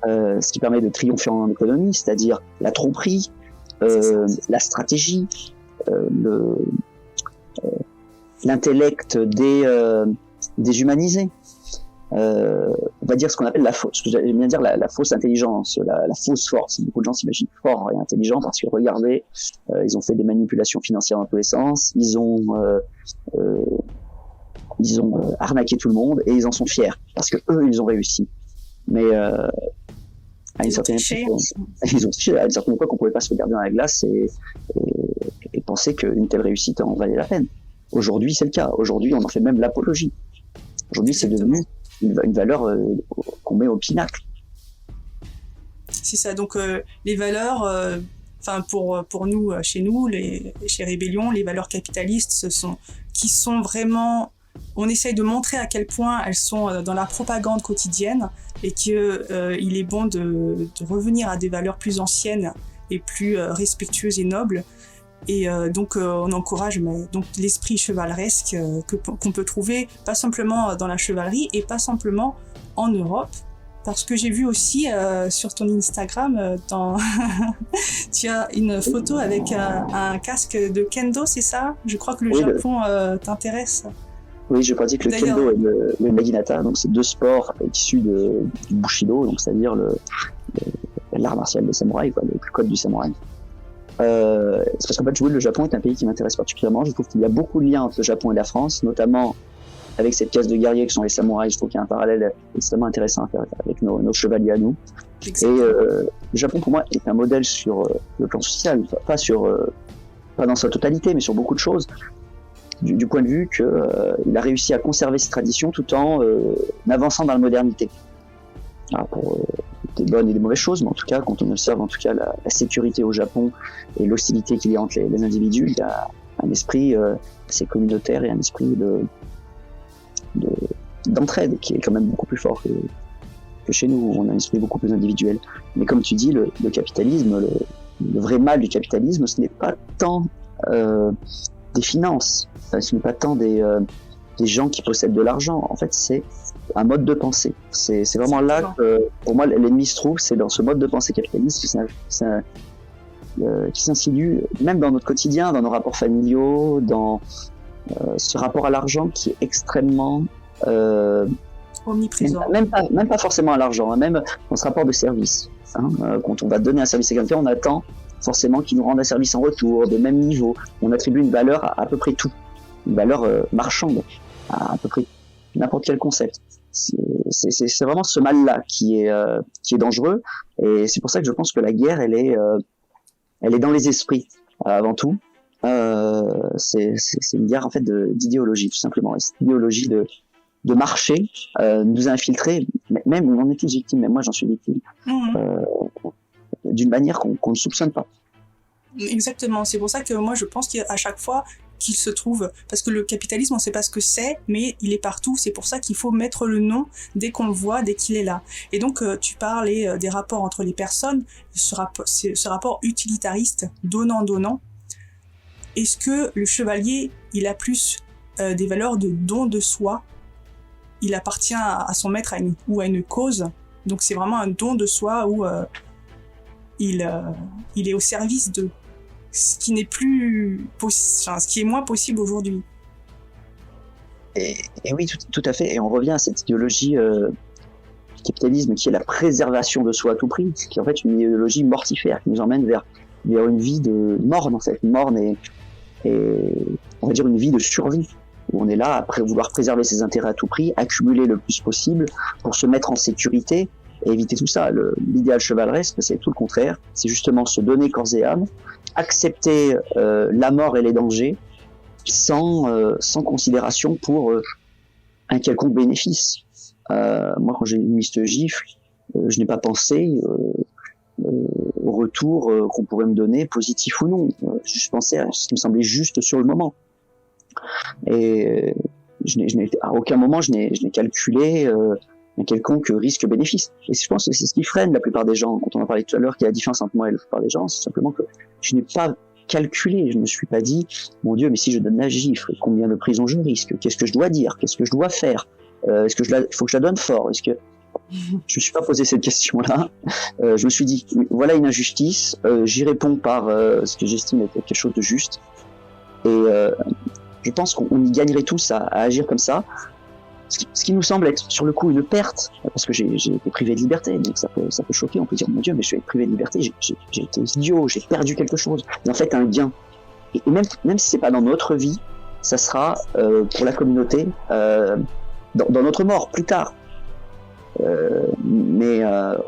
Speaker 2: ce qui permet de triompher en économie, c'est-à-dire la tromperie, la stratégie, l'intellect déshumanisé. On va dire ce qu'on appelle j'aime bien dire la fausse intelligence, la fausse force. Beaucoup de gens s'imaginent forts et intelligents parce que regardez, ils ont fait des manipulations financières dans tous les sens, ils ont arnaqué tout le monde et ils en sont fiers parce que eux ils ont réussi. Mais à une certaine époque, on pouvait pas se regarder dans la glace et penser qu'une telle réussite en valait la peine. Aujourd'hui, c'est le cas. Aujourd'hui, on en fait même l'apologie. Aujourd'hui, c'est devenu une valeur qu'on met au pinacle.
Speaker 1: C'est ça. Donc, les valeurs, pour nous, chez nous, chez Rébellion, les valeurs capitalistes, qui sont vraiment. On essaye de montrer à quel point elles sont dans la propagande quotidienne et qu'il est bon de revenir à des valeurs plus anciennes et plus respectueuses et nobles. Et donc on encourage donc l'esprit chevaleresque qu'on peut trouver pas simplement dans la chevalerie et pas simplement en Europe. Parce que j'ai vu aussi sur ton Instagram, tu as une photo avec un casque de kendo, c'est ça? Je crois que le Japon t'intéresse.
Speaker 2: Oui, je pratique le kendo et le naginata, donc c'est deux sports issus du bushido, donc c'est-à-dire l'art martial des samouraïs, le code du samouraï. C'est parce qu'en fait, le Japon est un pays qui m'intéresse particulièrement. Je trouve qu'il y a beaucoup de liens entre le Japon et la France, notamment avec cette caste de guerriers que sont les samouraïs. Je trouve qu'il y a un parallèle extrêmement intéressant à faire avec nos chevaliers à nous. Exactement. Et le Japon, pour moi, est un modèle sur le plan social, pas dans sa totalité, mais sur beaucoup de choses. Du point de vue qu'il a réussi à conserver ses traditions tout en avançant dans la modernité. Alors pour des bonnes et des mauvaises choses, mais en tout cas, quand on observe la sécurité au Japon et l'hostilité qu'il y a entre les individus, il y a un esprit assez communautaire et un esprit d'entraide qui est quand même beaucoup plus fort que chez nous, où on a un esprit beaucoup plus individuel. Mais comme tu dis, le capitalisme, le vrai mal du capitalisme, ce n'est pas tant des finances, ce n'est pas tant des gens qui possèdent de l'argent. En fait, c'est un mode de pensée. C'est vraiment là que, pour moi, l'ennemi se trouve, c'est dans ce mode de pensée capitaliste qui s'insinue même dans notre quotidien, dans nos rapports familiaux, dans ce rapport à l'argent qui est extrêmement
Speaker 1: omniprésent.
Speaker 2: Même pas forcément à l'argent, hein, même dans ce rapport de service. Quand on va donner un service à quelqu'un, on attend forcément qu'il nous rende un service en retour, de même niveau. On attribue une valeur à peu près tout, une valeur marchande à peu près n'importe quel concept. C'est vraiment ce mal-là qui est dangereux, et c'est pour ça que je pense que la guerre, elle est dans les esprits avant tout. C'est une guerre en fait d'idéologie, tout simplement. Et cette idéologie de marché nous a infiltrés, même on en était victime, même moi j'en suis victime, d'une manière qu'on ne soupçonne pas.
Speaker 1: Exactement, c'est pour ça que moi je pense qu'à chaque fois qu'il se trouve, parce que le capitalisme on ne sait pas ce que c'est, mais il est partout, c'est pour ça qu'il faut mettre le nom dès qu'on le voit, dès qu'il est là. Et donc tu parlais des rapports entre les personnes, ce rapport utilitariste, donnant-donnant. Est-ce que le chevalier, il a plus des valeurs de don de soi? Il appartient à son maître ou à une cause, donc c'est vraiment un don de soi où il est au service de ce qui n'est plus ce qui est moins possible aujourd'hui.
Speaker 2: Et oui, tout à fait. Et on revient à cette idéologie du capitalisme qui est la préservation de soi à tout prix, qui est en fait une idéologie mortifère qui nous emmène vers une vie de morne en fait, morne et on va dire une vie de survie, où on est là à vouloir préserver ses intérêts à tout prix, accumuler le plus possible pour se mettre en sécurité et éviter tout ça. L'idéal chevaleresque, c'est tout le contraire, c'est justement se donner corps et âme, accepter la mort et les dangers sans considération pour un quelconque bénéfice. Moi, quand j'ai mis cette gifle, je n'ai pas pensé au retour qu'on pourrait me donner, positif ou non. Je pensais à ce qui me semblait juste sur le moment. Et à aucun moment je n'ai calculé un quelconque risque-bénéfice. Et je pense que c'est ce qui freine la plupart des gens. Quand on en parlait tout à l'heure, qu'il y a la différence entre moi et la plupart des gens, c'est simplement que je n'ai pas calculé. Je ne me suis pas dit, mon Dieu, mais si je donne la gifle, combien de prison je risque? Qu'est-ce que je dois dire? Qu'est-ce que je dois faire? Est-ce que il faut que je la donne fort? Je me suis pas posé cette question-là. Je me suis dit, voilà une injustice, j'y réponds par ce que j'estime être quelque chose de juste. Et je pense qu'on y gagnerait tous à agir comme ça. Ce qui nous semble être sur le coup une perte, parce que j'ai été privé de liberté, donc ça peut choquer, on peut dire, mon Dieu, mais je suis privé de liberté, j'ai été idiot, j'ai perdu quelque chose. Mais en fait, un gain. Et même si c'est pas dans notre vie, ça sera pour la communauté, dans notre mort, plus tard. Mais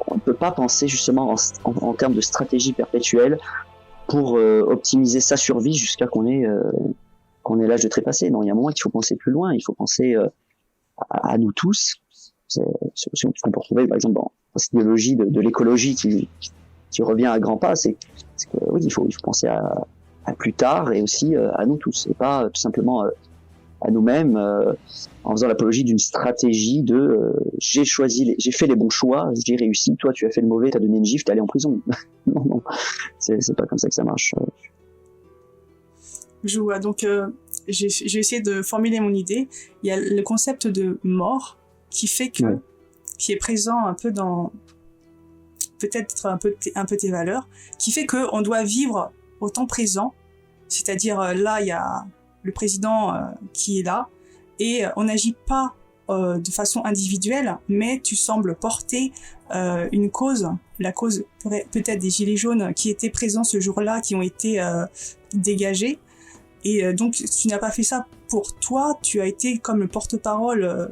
Speaker 2: on ne peut pas penser justement en termes de stratégie perpétuelle pour optimiser sa survie jusqu'à qu'on ait l'âge de trépasser. Non, il y a un moment qu'il faut penser plus loin, il faut penser à nous tous. C'est ce qu'on peut retrouver par exemple dans cette idéologie de l'écologie qui revient à grands pas, c'est que oui, il faut penser à plus tard et aussi à nous tous, et pas tout simplement à nous-mêmes en faisant l'apologie d'une stratégie de j'ai fait les bons choix, j'ai réussi, toi tu as fait le mauvais, t'as donné une gifle, t'es allé en prison. non, c'est pas comme ça que ça marche.
Speaker 1: Je vois, donc j'ai essayé de formuler mon idée. Il y a le concept de mort qui fait que, qui est présent un peu dans, peut-être un peu tes valeurs, qui fait que on doit vivre au temps présent. C'est-à-dire là, il y a le président qui est là et on n'agit pas de façon individuelle, mais tu sembles porter une cause, la cause peut-être des gilets jaunes qui étaient présents ce jour-là, qui ont été dégagés. Et donc, tu n'as pas fait ça pour toi, tu as été comme le porte-parole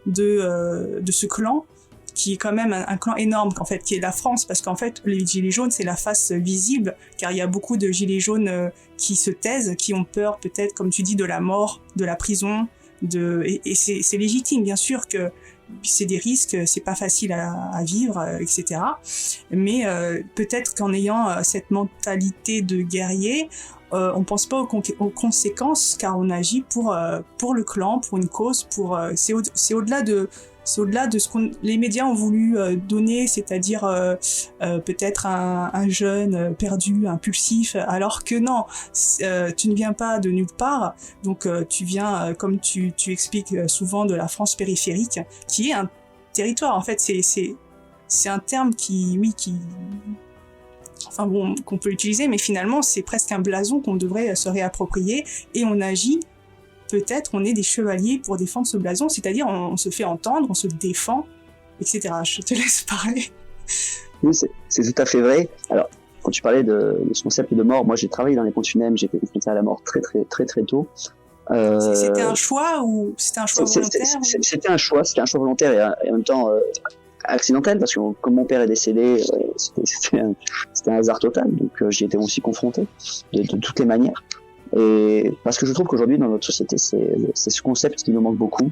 Speaker 1: de ce clan, qui est quand même un clan énorme, en fait, qui est la France, parce qu'en fait, les gilets jaunes, c'est la face visible, car il y a beaucoup de gilets jaunes qui se taisent, qui ont peur, peut-être, comme tu dis, de la mort, de la prison, et c'est légitime, bien sûr, que c'est des risques, c'est pas facile à vivre, etc. Mais peut-être qu'en ayant cette mentalité de guerrier, on pense pas aux conséquences, car on agit pour le clan, pour une cause, c'est au-delà de ce que les médias ont voulu donner, c'est-à-dire peut-être un jeune perdu, impulsif, alors que non, tu ne viens pas de nulle part, donc tu viens, comme tu expliques souvent, de la France périphérique, qui est un territoire, en fait, c'est un terme enfin bon, qu'on peut utiliser, mais finalement c'est presque un blason qu'on devrait se réapproprier, et on agit, peut-être on est des chevaliers pour défendre ce blason, c'est-à-dire on se fait entendre, on se défend, etc. Je te laisse parler.
Speaker 2: Oui, c'est tout à fait vrai. Alors, quand tu parlais de ce concept de mort, moi j'ai travaillé dans les pompes funèbres, j'ai été confronté à la mort très très très très tôt.
Speaker 1: C'était un choix ou c'était un choix volontaire?
Speaker 2: C'était un choix volontaire et en même temps accidentel, parce que comme mon père est décédé, c'était un hasard total, donc j'y étais aussi confronté de toutes les manières. Et parce que je trouve qu'aujourd'hui dans notre société, c'est ce concept qui nous manque beaucoup.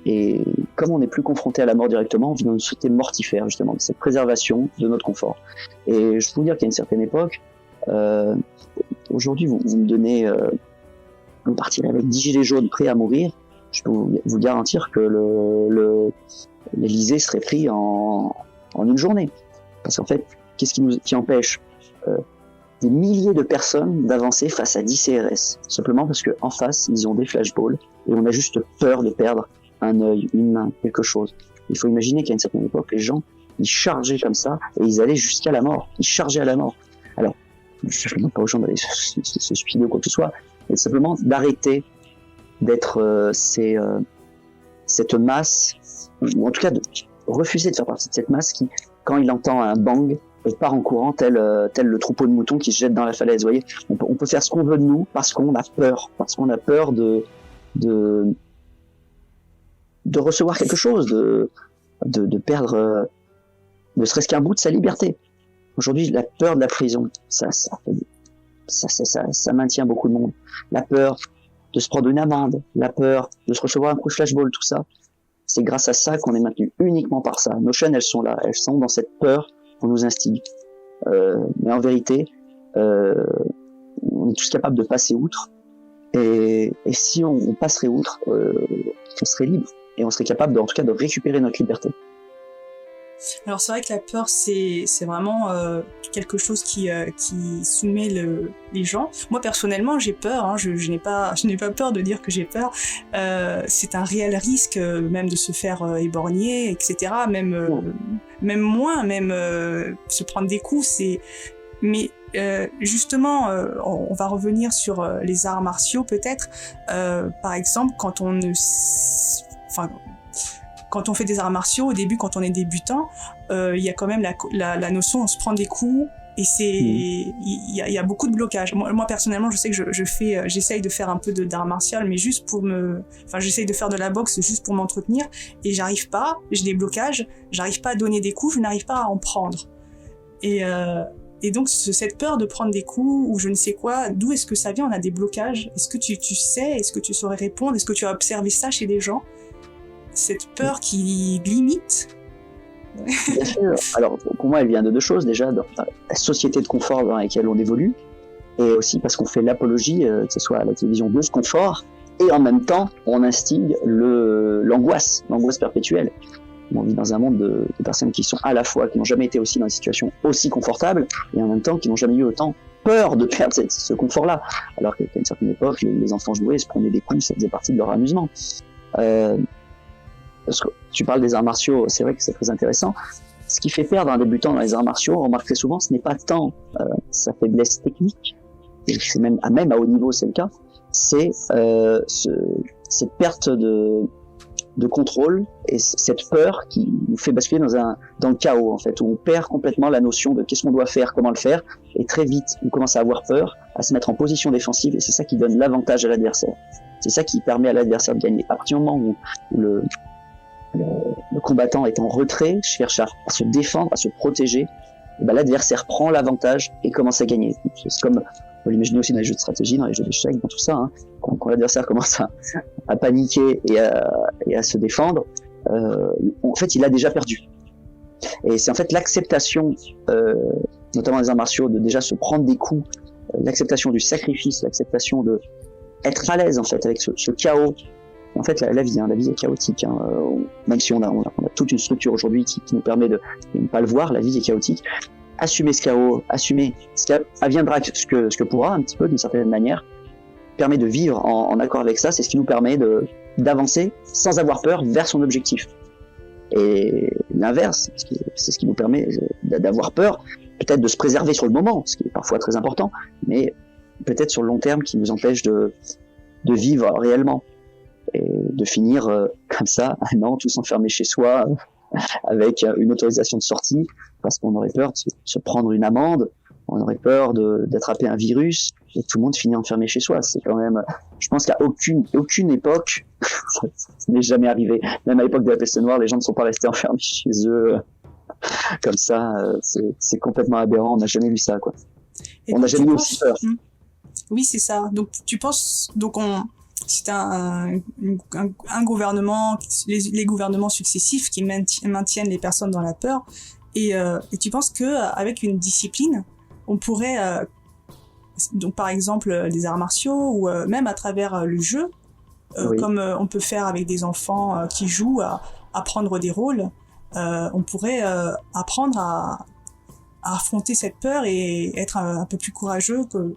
Speaker 2: Et comme on n'est plus confronté à la mort directement, on vit dans une société mortifère, justement, de cette préservation de notre confort. Et je peux vous dire qu'à une certaine époque, aujourd'hui, vous me donnez, vous partirez avec 10 gilets jaunes prêts à mourir, je peux vous garantir que l'Élysée serait pris en une journée. Parce qu'en fait, qu'est-ce qui empêche des milliers de personnes d'avancer face à 10 CRS? Simplement parce qu'en face, ils ont des flashballs et on a juste peur de perdre un œil, une main, quelque chose. Il faut imaginer qu'à une certaine époque, les gens, ils chargeaient comme ça et ils allaient jusqu'à la mort. Ils chargeaient à la mort. Alors, je ne demande pas aux gens d'aller se suicider ou quoi que ce soit, mais simplement d'arrêter d'être cette masse, ou en tout cas de refuser de faire partie de cette masse qui, quand il entend un bang, part en courant tel le troupeau de moutons qui se jette dans la falaise. Vous voyez, on peut faire ce qu'on veut de nous parce qu'on a peur de recevoir quelque chose, de perdre ne serait-ce qu'un bout de sa liberté. Aujourd'hui, la peur de la prison, ça maintient beaucoup de monde. La peur de se prendre une amende, la peur de se recevoir un coup de flashball, tout ça, c'est grâce à ça qu'on est maintenu, uniquement par ça. Nos chaînes, elles sont là, elles sont dans cette peur qu'on nous instigue. Mais en vérité, on est tous capables de passer outre. Et si on passerait outre, on serait libre. Et on serait capable, en tout cas, de récupérer notre liberté.
Speaker 1: Alors c'est vrai que la peur, c'est vraiment quelque chose qui soumet les gens. Moi personnellement, j'ai peur. Hein, je n'ai pas peur de dire que j'ai peur. C'est un réel risque, même de se faire éborgner, etc. Même se prendre des coups. Mais justement, on va revenir sur les arts martiaux peut-être. Par exemple, quand on fait des arts martiaux, au début, quand on est débutant, il y a quand même la notion, on se prend des coups, et il y a beaucoup de blocages. Moi personnellement, je sais que j'essaye de faire un peu d'art martial, mais juste j'essaye de faire de la boxe juste pour m'entretenir, et j'arrive pas, j'ai des blocages, j'arrive pas à donner des coups, je n'arrive pas à en prendre. Et donc, cette peur de prendre des coups, ou je ne sais quoi, d'où est-ce que ça vient? On a des blocages. Est-ce que tu sais, est-ce que tu saurais répondre? Est-ce que tu as observé ça chez des gens? Cette peur qui limite?
Speaker 2: Bien sûr. Alors, pour moi, elle vient de deux choses. Déjà, dans la société de confort dans laquelle on évolue, et aussi parce qu'on fait l'apologie, que ce soit à la télévision, de ce confort, et en même temps, on instigue l'angoisse perpétuelle. On vit dans un monde de personnes qui sont à la fois, qui n'ont jamais été aussi dans une situation aussi confortable, et en même temps qui n'ont jamais eu autant peur de perdre ce confort-là. Alors qu'à une certaine époque, les enfants jouaient, se prenaient des coups, ça faisait partie de leur amusement. Parce que tu parles des arts martiaux, c'est vrai que c'est très intéressant. Ce qui fait perdre un débutant dans les arts martiaux, on remarque très souvent, ce n'est pas tant sa faiblesse technique, et c'est même à haut niveau c'est le cas, c'est cette perte de contrôle et cette peur qui nous fait basculer dans le chaos en fait, où on perd complètement la notion de qu'est-ce qu'on doit faire, comment le faire, et très vite on commence à avoir peur, à se mettre en position défensive, et c'est ça qui donne l'avantage à l'adversaire. C'est ça qui permet à l'adversaire de gagner. À partir du moment où le combattant est en retrait, cherche à se défendre, à se protéger, et ben l'adversaire prend l'avantage et commence à gagner. C'est comme on peut l'imaginer aussi dans les jeux de stratégie, dans les jeux d'échecs, dans tout ça, hein. Quand l'adversaire commence à paniquer et à se défendre, en fait il a déjà perdu. Et c'est en fait l'acceptation, notamment dans les arts martiaux, de déjà se prendre des coups, l'acceptation du sacrifice, l'acceptation de être à l'aise en fait avec ce chaos. En fait, la vie est chaotique. Hein. Même si on a toute une structure aujourd'hui qui nous permet de ne pas le voir, la vie est chaotique. Assumer ce chaos, assumer ce qui adviendra ce que pourra, un petit peu d'une certaine manière, permet de vivre en accord avec ça. C'est ce qui nous permet d'avancer sans avoir peur vers son objectif. Et l'inverse, c'est ce qui nous permet d'avoir peur, peut-être de se préserver sur le moment, ce qui est parfois très important, mais peut-être sur le long terme qui nous empêche de vivre réellement. Et de finir comme ça, un an, tous enfermés chez soi, avec une autorisation de sortie, parce qu'on aurait peur de se prendre une amende, on aurait peur d'attraper un virus et tout le monde finit enfermé chez soi. C'est quand même, je pense qu'à aucune époque, ça n'est jamais arrivé. Même à l'époque de la peste noire, les gens ne sont pas restés enfermés chez eux comme ça. C'est complètement aberrant. On n'a jamais vu ça, quoi.
Speaker 1: Et
Speaker 2: on n'a jamais eu aussi peur.
Speaker 1: Oui, c'est ça. Donc tu penses, c'est un gouvernement, les gouvernements successifs qui maintiennent les personnes dans la peur. Et tu penses que avec une discipline, on pourrait, donc par exemple des arts martiaux ou même à travers le jeu, oui. Comme on peut faire avec des enfants qui jouent à prendre des rôles, on pourrait apprendre à affronter cette peur et être un peu plus courageux que.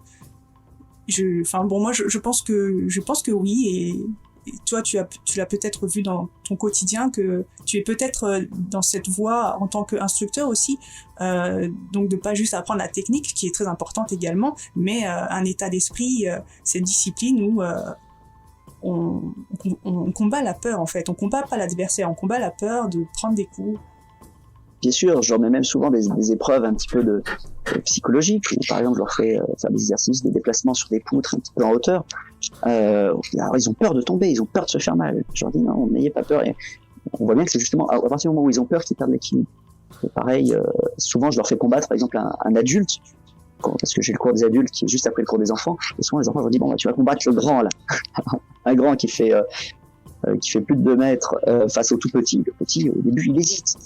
Speaker 1: Moi, je pense que oui. Et toi, tu l'as peut-être vu dans ton quotidien que tu es peut-être dans cette voie en tant qu'instructeur aussi, donc de pas juste apprendre la technique qui est très importante également, mais un état d'esprit, cette discipline où on combat la peur en fait, on combat pas l'adversaire, on combat la peur de prendre des coups.
Speaker 2: Bien sûr, je leur mets même souvent des épreuves un petit peu de psychologiques. Par exemple, je leur fais faire des exercices de déplacement sur des poutres un petit peu en hauteur. Alors, ils ont peur de tomber, ils ont peur de se faire mal. Je leur dis non, n'ayez pas peur. Et on voit bien que c'est justement à partir du moment où ils ont peur qu'ils perdent l'équilibre. Et pareil, souvent je leur fais combattre par exemple un adulte, parce que j'ai le cours des adultes qui est juste après le cours des enfants. Et souvent les enfants je leur dis bon bah, tu vas combattre le grand là, un grand qui fait plus de 2 mètres face au tout petit. Le petit au début il hésite.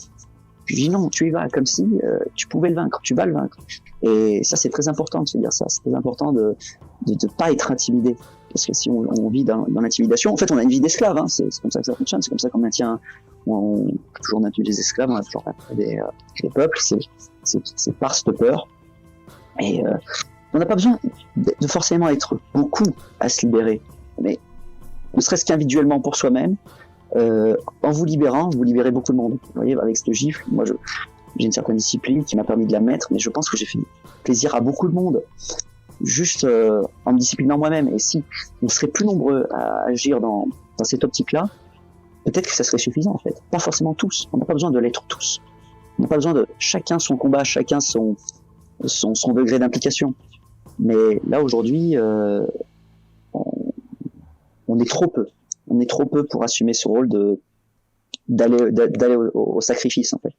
Speaker 2: Je dis non, tu y vas, comme si tu pouvais le vaincre, tu vas le vaincre. Et ça, c'est très important de se dire ça. C'est très important de pas être intimidé. Parce que si on vit dans l'intimidation, en fait, on a une vie d'esclave. Hein. C'est comme ça que ça fonctionne. C'est comme ça qu'on maintient. On a toujours maintenu des esclaves, on a toujours maintenu des peuples. C'est par cette peur. Et on n'a pas besoin de forcément être beaucoup à se libérer. Mais ne serait-ce qu'individuellement pour soi-même, en vous libérant, vous libérez beaucoup de monde. Vous voyez, avec cette gifle, moi j'ai une certaine discipline qui m'a permis de la mettre, mais je pense que j'ai fait plaisir à beaucoup de monde, juste en me disciplinant moi-même. Et si on serait plus nombreux à agir dans cette optique-là, peut-être que ça serait suffisant en fait. Pas forcément tous, on n'a pas besoin de l'être tous. On n'a pas besoin de chacun son combat, chacun son degré d'implication. Mais là aujourd'hui, on est trop peu. On est trop peu pour assumer ce rôle d'aller au sacrifice en fait.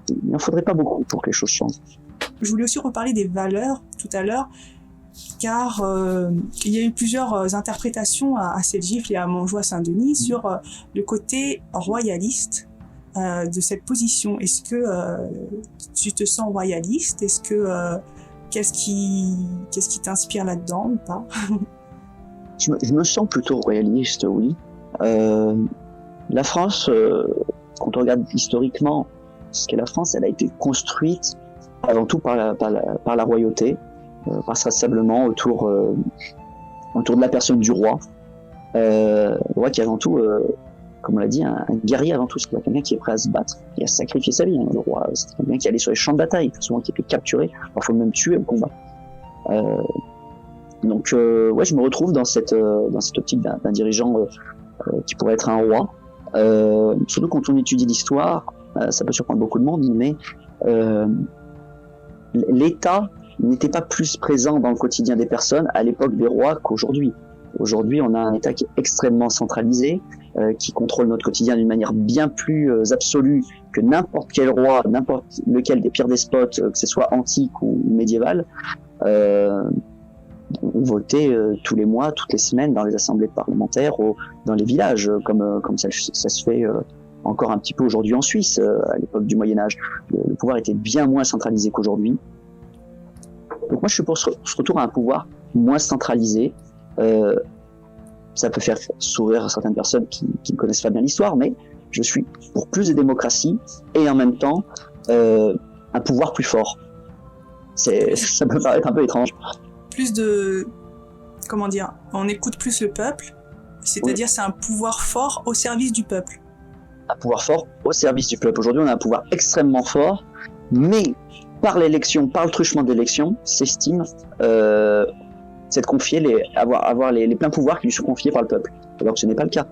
Speaker 2: Il n'en faudrait pas beaucoup pour que les choses changent.
Speaker 1: Je voulais aussi reparler des valeurs tout à l'heure, car il y a eu plusieurs interprétations à cette gifle et à Montjoie-Saint-Denis sur le côté royaliste de cette position. Est-ce que tu te sens royaliste ? Est-ce que qu'est-ce qui t'inspire là-dedans ou pas ?
Speaker 2: Je me sens plutôt royaliste, oui. La France, quand on regarde historiquement ce qu'est la France, elle a été construite avant tout par la royauté, passablement autour de la personne du roi. Le roi qui est avant tout, comme on l'a dit, un guerrier avant tout, c'est quelqu'un qui est prêt à se battre et à sacrifier sa vie. Hein. Le roi, c'est quelqu'un qui allait sur les champs de bataille, souvent qui était capturé, parfois même tué au combat. Donc, je me retrouve dans cette optique d'un dirigeant qui pourrait être un roi. Surtout quand on étudie l'histoire, ça peut surprendre beaucoup de monde, mais l'État n'était pas plus présent dans le quotidien des personnes à l'époque des rois qu'aujourd'hui. Aujourd'hui, on a un État qui est extrêmement centralisé, qui contrôle notre quotidien d'une manière bien plus absolue que n'importe quel roi, n'importe lequel des pires despotes, que ce soit antique ou médiéval. On votait tous les mois, toutes les semaines dans les assemblées parlementaires, dans les villages, comme ça se fait encore un petit peu aujourd'hui en Suisse, à l'époque du Moyen-Âge. Le pouvoir était bien moins centralisé qu'aujourd'hui. Donc moi je suis pour ce retour à un pouvoir moins centralisé. Ça peut faire sourire certaines personnes qui ne connaissent pas bien l'histoire, mais je suis pour plus de démocratie et en même temps un pouvoir plus fort. Ça peut paraître un peu étrange.
Speaker 1: Plus de... Comment dire ? On écoute plus le peuple, c'est-à-dire oui. C'est un pouvoir fort au service du peuple.
Speaker 2: Un pouvoir fort au service du peuple. Aujourd'hui, on a un pouvoir extrêmement fort, mais par l'élection, par le truchement d'élection, s'estime s'être confié, avoir les pleins pouvoirs qui lui sont confiés par le peuple. Alors que ce n'est pas le cas.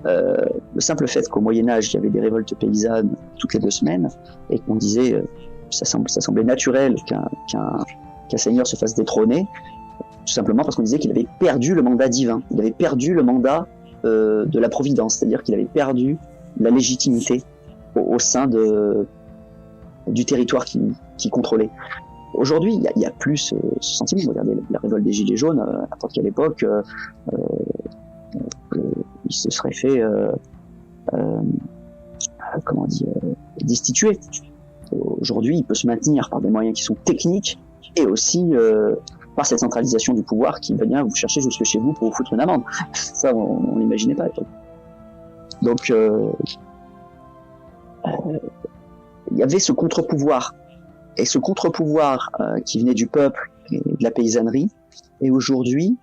Speaker 2: Le simple fait qu'au Moyen-Âge, il y avait des révoltes paysannes toutes les 2 semaines, et qu'on disait, ça semblait naturel qu'un seigneur se fasse détrôner, tout simplement parce qu'on disait qu'il avait perdu le mandat divin, il avait perdu le mandat de la providence, c'est-à-dire qu'il avait perdu la légitimité au sein du territoire qui contrôlait. Aujourd'hui, il y a plus ce sentiment. Regardez la révolte des Gilets jaunes, à n'importe quelle époque, il se serait fait, destituer. Aujourd'hui, il peut se maintenir par des moyens qui sont techniques et aussi par cette centralisation du pouvoir qui va bien vous chercher jusque chez vous pour vous foutre une amende. Ça, on l'imaginait pas à l'époque. Donc, il y avait ce contre-pouvoir. Et ce contre-pouvoir qui venait du peuple et de la paysannerie est aujourd'hui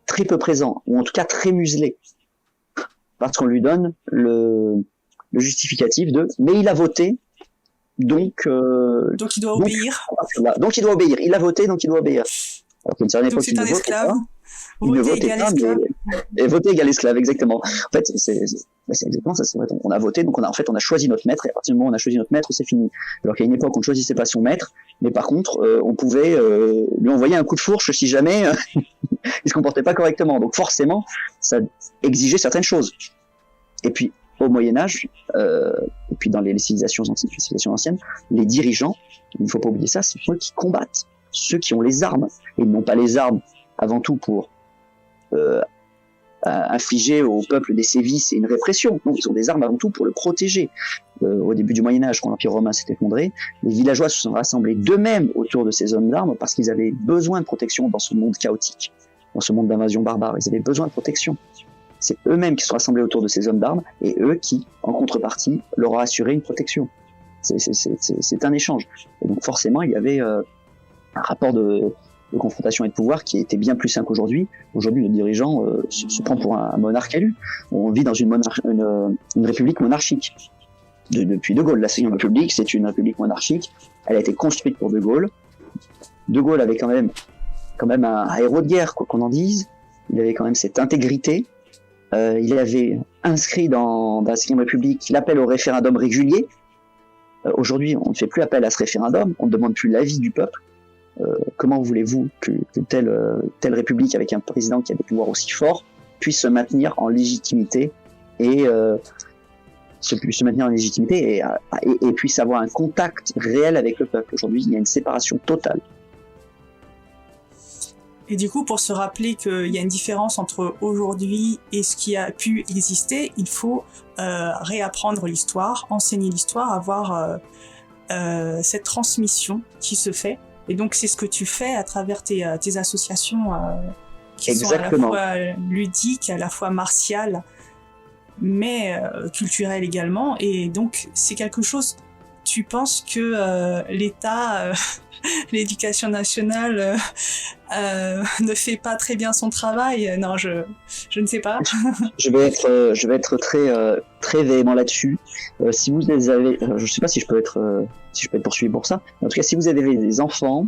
Speaker 2: très peu présent, ou en tout cas très muselé, parce qu'on lui donne le justificatif de « mais il a voté, donc
Speaker 1: il doit obéir ».
Speaker 2: Donc il doit obéir, il a voté, donc il doit obéir. Alors qu'à une certaine époque,
Speaker 1: c'est un esclave.
Speaker 2: Voter égale esclave. Et voter égale esclave, exactement. En fait, c'est exactement ça. C'est vrai. On a voté, donc on a choisi notre maître, et à partir du moment où on a choisi notre maître, c'est fini. Alors qu'à une époque, on ne choisissait pas son maître, mais par contre, on pouvait lui envoyer un coup de fourche si jamais il se comportait pas correctement. Donc forcément, ça exigeait certaines choses. Et puis, au Moyen-Âge, et puis dans les civilisations antiques, les civilisations anciennes, les dirigeants, il ne faut pas oublier ça, c'est ceux qui combattent, ceux qui ont les armes. Et ils n'ont pas les armes avant tout pour infliger au peuple des sévices et une répression. Non, ils ont des armes avant tout pour le protéger. Au début du Moyen-Âge, quand l'Empire romain s'est effondré, les villageois se sont rassemblés d'eux-mêmes autour de ces hommes d'armes parce qu'ils avaient besoin de protection dans ce monde chaotique, dans ce monde d'invasion barbare. Ils avaient besoin de protection. C'est eux-mêmes qui se sont rassemblés autour de ces hommes d'armes et eux qui, en contrepartie, leur ont assuré une protection. C'est un échange. Et donc forcément, il y avait un rapport de confrontation et de pouvoir qui était bien plus sain qu'aujourd'hui. Aujourd'hui, le dirigeant se prend pour un monarque élu. On vit dans une république monarchique. Depuis De Gaulle, la Seconde République, c'est une république monarchique. Elle a été construite pour De Gaulle. De Gaulle avait quand même un héros de guerre, quoi qu'on en dise. Il avait quand même cette intégrité. Il avait inscrit dans la Seconde République l'appel au référendum régulier. Aujourd'hui, on ne fait plus appel à ce référendum. On ne demande plus l'avis du peuple. Comment voulez-vous que telle république avec un président qui a des pouvoirs aussi forts puisse se maintenir en légitimité et puisse avoir un contact réel avec le peuple? Aujourd'hui, il y a une séparation totale.
Speaker 1: Et du coup, pour se rappeler qu'il y a une différence entre aujourd'hui et ce qui a pu exister, il faut réapprendre l'histoire, enseigner l'histoire, avoir cette transmission qui se fait. Et donc, c'est ce que tu fais à travers tes associations qui
Speaker 2: Exactement.
Speaker 1: sont à la fois ludiques, à la fois martiales, mais culturelles également. Et donc, c'est quelque chose... Tu penses que l'État, l'éducation nationale ne fait pas très bien son travail? Non, je ne sais pas.
Speaker 2: Je vais être très véhément là-dessus. Si vous avez, je ne sais pas si je peux être poursuivi pour ça. En tout cas, si vous avez des enfants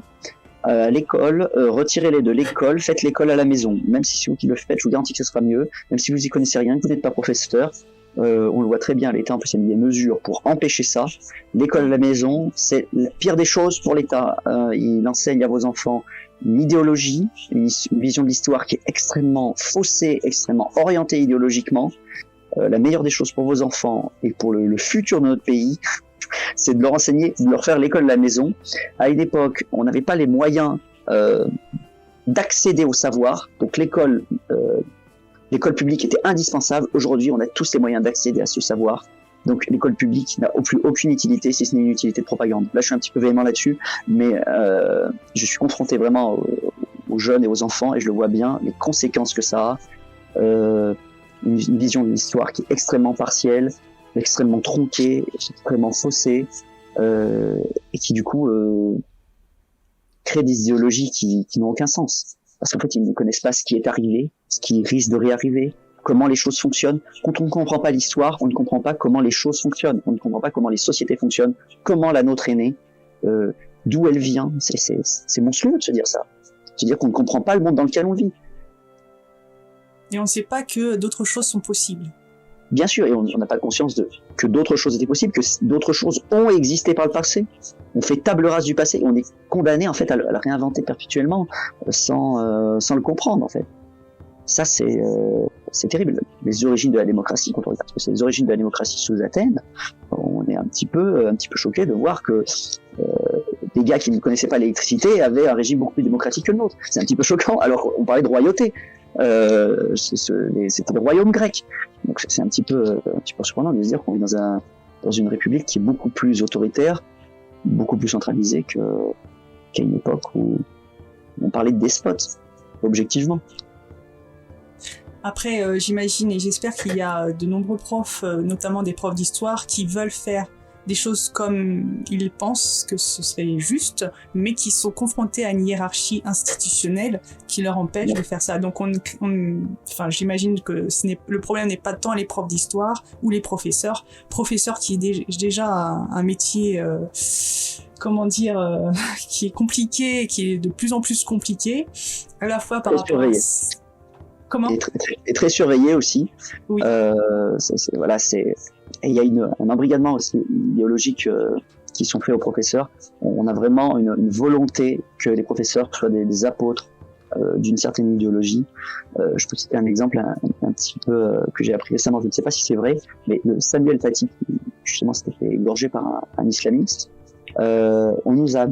Speaker 2: à l'école, retirez-les de l'école, faites l'école à la maison. Même si c'est vous qui le faites, je vous garantis que ce sera mieux. Même si vous y connaissez rien, que vous n'êtes pas professeur. On le voit très bien, l'État en plus a mis des mesures pour empêcher ça. L'école à la maison, c'est la pire des choses pour l'État. Il enseigne à vos enfants une idéologie, une vision de l'histoire qui est extrêmement faussée, extrêmement orientée idéologiquement. La meilleure des choses pour vos enfants et pour le futur de notre pays, c'est de leur enseigner, de leur faire l'école à la maison. À une époque, on n'avait pas les moyens d'accéder au savoir, donc l'école publique était indispensable. Aujourd'hui, on a tous les moyens d'accéder à ce savoir. Donc, l'école publique n'a plus aucune utilité, si ce n'est une utilité de propagande. Là, je suis un petit peu véhément là-dessus, mais je suis confronté vraiment aux jeunes et aux enfants, et je le vois bien, les conséquences que ça a. Une vision de l'histoire qui est extrêmement partielle, extrêmement tronquée, extrêmement faussée, et qui, du coup, crée des idéologies qui n'ont aucun sens. Parce qu'en fait, ils ne connaissent pas ce qui est arrivé, ce qui risque de réarriver, comment les choses fonctionnent. Quand on ne comprend pas l'histoire, on ne comprend pas comment les choses fonctionnent, on ne comprend pas comment les sociétés fonctionnent, comment la nôtre est née, d'où elle vient. C'est monstrueux de se dire ça. De se dire qu'on ne comprend pas le monde dans lequel on vit.
Speaker 1: Et on ne sait pas que d'autres choses sont possibles.
Speaker 2: bien sûr, et on n'a pas conscience que d'autres choses étaient possibles, que d'autres choses ont existé par le passé. On fait table rase du passé, on est condamné en fait à le réinventer perpétuellement sans le comprendre en fait. Ça c'est terrible. Les origines de la démocratie, quand on regarde que c'est les origines de la démocratie sous Athènes, on est un petit peu choqué de voir que des gars qui ne connaissaient pas l'électricité avaient un régime beaucoup plus démocratique que le nôtre. C'est un petit peu choquant. Alors on parlait de royauté. C'était le royaume grec. Donc c'est un petit peu surprenant de se dire qu'on est dans une république qui est beaucoup plus autoritaire, beaucoup plus centralisée qu'à une époque où on parlait de despotes, objectivement.
Speaker 1: Après, j'imagine et j'espère qu'il y a de nombreux profs, notamment des profs d'histoire, qui veulent faire des choses comme ils pensent que ce serait juste, mais qui sont confrontés à une hiérarchie institutionnelle qui leur empêche de faire ça. Donc, j'imagine que le problème n'est pas tant les profs d'histoire ou les professeurs qui est déjà un métier, qui est compliqué, qui est de plus en plus compliqué, à la fois par rapport à... Comment ?
Speaker 2: Et très surveillé aussi.
Speaker 1: Oui.
Speaker 2: Et il y a un embrigadement aussi idéologique qui sont faits aux professeurs. On a vraiment une volonté que les professeurs soient des apôtres d'une certaine idéologie. Je peux citer un exemple un petit peu que j'ai appris récemment, je ne sais pas si c'est vrai, mais le Samuel Paty, justement s'était fait égorger par un islamiste. On nous a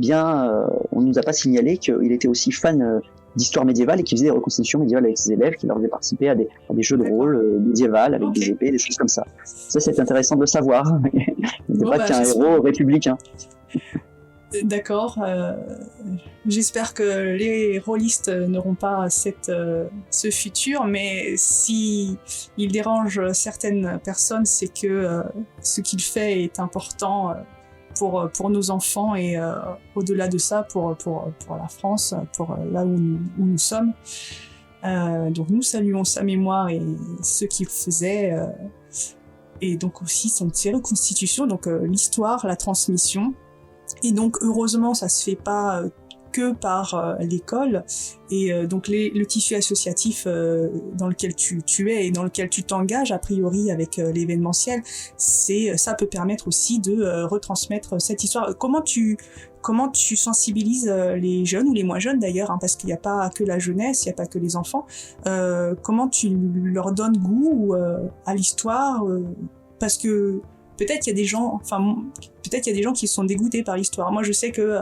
Speaker 2: pas signalé qu'il était aussi fan d'histoire médiévale et qui faisait des reconstitutions médiévales avec ses élèves, qui leur faisait participer à des jeux de rôle médiévals avec des épées, des choses comme ça. Ça, c'est intéressant de le savoir. Il n'est pas qu'un héros républicain.
Speaker 1: D'accord. J'espère que les rôlistes n'auront pas ce futur, mais si il dérange certaines personnes, c'est que ce qu'il fait est important pour nos enfants et au-delà de ça pour la France, pour là où nous sommes. Donc nous saluons sa mémoire et ce qu'il faisait et donc aussi ses reconstitutions, donc l'histoire, la transmission. Et donc heureusement ça se fait pas que par l'école et donc le tissu associatif dans lequel tu es et dans lequel tu t'engages a priori avec l'événementiel, ça peut permettre aussi de retransmettre cette histoire. Comment tu sensibilises les jeunes ou les moins jeunes d'ailleurs, hein, parce qu'il n'y a pas que la jeunesse, il n'y a pas que les enfants. Comment tu leur donnes goût à l'histoire parce que peut-être qu'il y a des gens qui sont dégoûtés par l'histoire. Moi, je sais que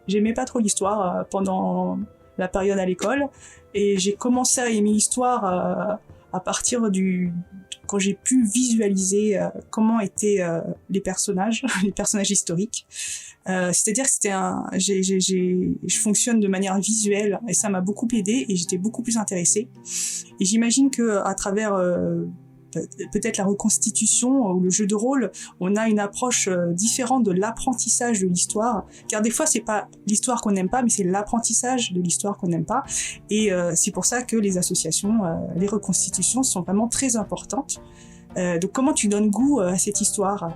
Speaker 1: j'aimais pas trop l'histoire pendant la période à l'école, et j'ai commencé à aimer l'histoire à partir quand j'ai pu visualiser comment étaient les personnages historiques. C'est-à-dire que je fonctionne de manière visuelle et ça m'a beaucoup aidé et j'étais beaucoup plus intéressée. Et j'imagine que à travers peut-être la reconstitution ou le jeu de rôle, on a une approche différente de l'apprentissage de l'histoire, car des fois c'est pas l'histoire qu'on n'aime pas, mais c'est l'apprentissage de l'histoire qu'on n'aime pas, et c'est pour ça que les associations, les reconstitutions sont vraiment très importantes. Donc comment tu donnes goût à cette histoire, à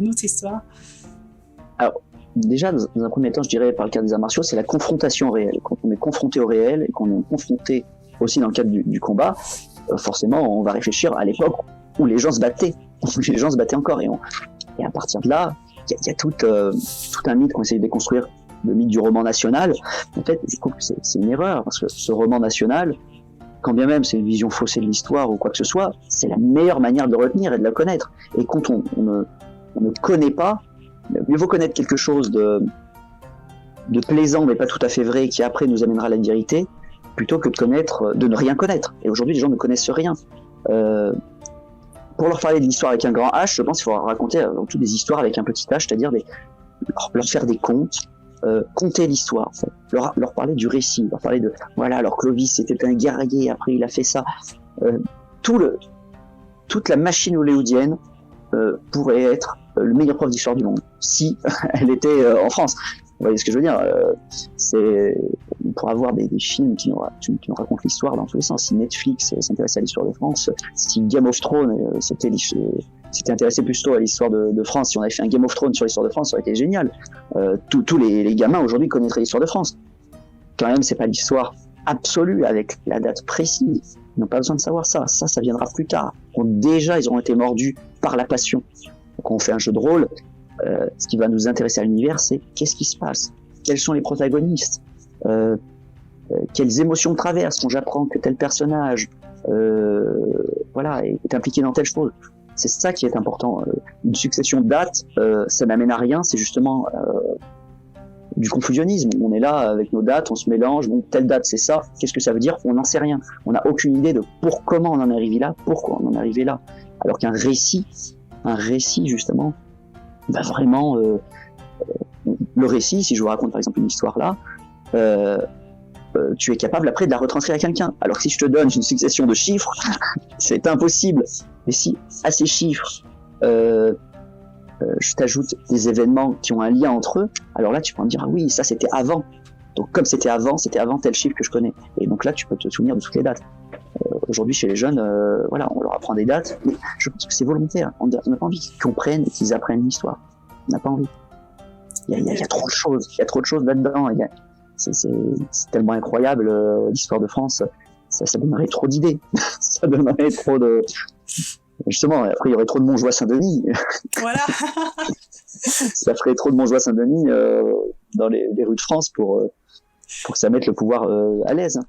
Speaker 1: notre histoire ?
Speaker 2: Alors déjà, dans un premier temps, je dirais par le cadre des arts martiaux, c'est la confrontation réelle. Quand on est confronté au réel et qu'on est confronté aussi dans le cadre du combat, forcément, on va réfléchir à l'époque où les gens se battaient, encore, et à partir de là, il y a tout un mythe qu'on essaie de déconstruire, le mythe du roman national. En fait, je trouve que c'est une erreur, parce que ce roman national, quand bien même c'est une vision faussée de l'histoire ou quoi que ce soit, c'est la meilleure manière de le retenir et de la connaître. Et quand on ne connaît pas, mieux vaut connaître quelque chose de plaisant mais pas tout à fait vrai, qui après nous amènera à la vérité, plutôt que de ne rien connaître. Et aujourd'hui, les gens ne connaissent rien. Pour leur parler de l'histoire avec un grand H, je pense qu'il faut raconter avant tout des histoires avec un petit H, c'est-à-dire leur faire des contes, conter l'histoire, en fait. Leur parler du récit, leur parler de, voilà, alors Clovis c'était un guerrier, après il a fait ça. Toute la machine hollywoodienne pourrait être le meilleur prof d'histoire du monde, si elle était en France. Vous voyez ce que je veux dire, on pourra avoir des films qui nous racontent l'histoire dans tous les sens. Si Netflix s'intéresse à l'histoire de France, si Game of Thrones s'était intéressé plus tôt à l'histoire de France, si on avait fait un Game of Thrones sur l'histoire de France, ça aurait été génial. Tous les gamins aujourd'hui connaîtraient l'histoire de France. Quand même, c'est pas l'histoire absolue avec la date précise. Ils n'ont pas besoin de savoir ça. Ça viendra plus tard. ils auront été mordus par la passion. Quand on fait un jeu de rôle, ce qui va nous intéresser à l'univers, c'est qu'est-ce qui se passe, quels sont les protagonistes, quelles émotions traversent quand j'apprends que tel personnage est impliqué dans telle chose. C'est ça qui est important. Une succession de dates, ça n'amène à rien, c'est justement du confusionnisme. On est là avec nos dates, on se mélange, bon, telle date c'est ça, qu'est-ce que ça veut dire? On n'en sait rien. On n'a aucune idée de comment on en est arrivé là, pourquoi on en est arrivé là. Alors qu'un récit justement, va vraiment... le récit, si je vous raconte par exemple une histoire là, tu es capable après de la retranscrire à quelqu'un. Alors que si je te donne une succession de chiffres, c'est impossible. Mais si à ces chiffres, je t'ajoute des événements qui ont un lien entre eux, alors là tu peux me dire, ah oui, ça c'était avant. Donc comme c'était avant tel chiffre que je connais. Et donc là tu peux te souvenir de toutes les dates. Aujourd'hui chez les jeunes, on leur apprend des dates, mais je pense que c'est volontaire. On n'a pas envie qu'ils comprennent et qu'ils apprennent l'histoire. On n'a pas envie. Il y a trop de choses là-dedans. C'est tellement incroyable, l'histoire de France. Ça donnerait trop d'idées. Ça donnerait trop de... Justement, après, il y aurait trop de Montjoie Saint-Denis.
Speaker 1: Voilà.
Speaker 2: Ça ferait trop de Montjoie Saint-Denis dans les rues de France pour que ça mette le pouvoir à l'aise.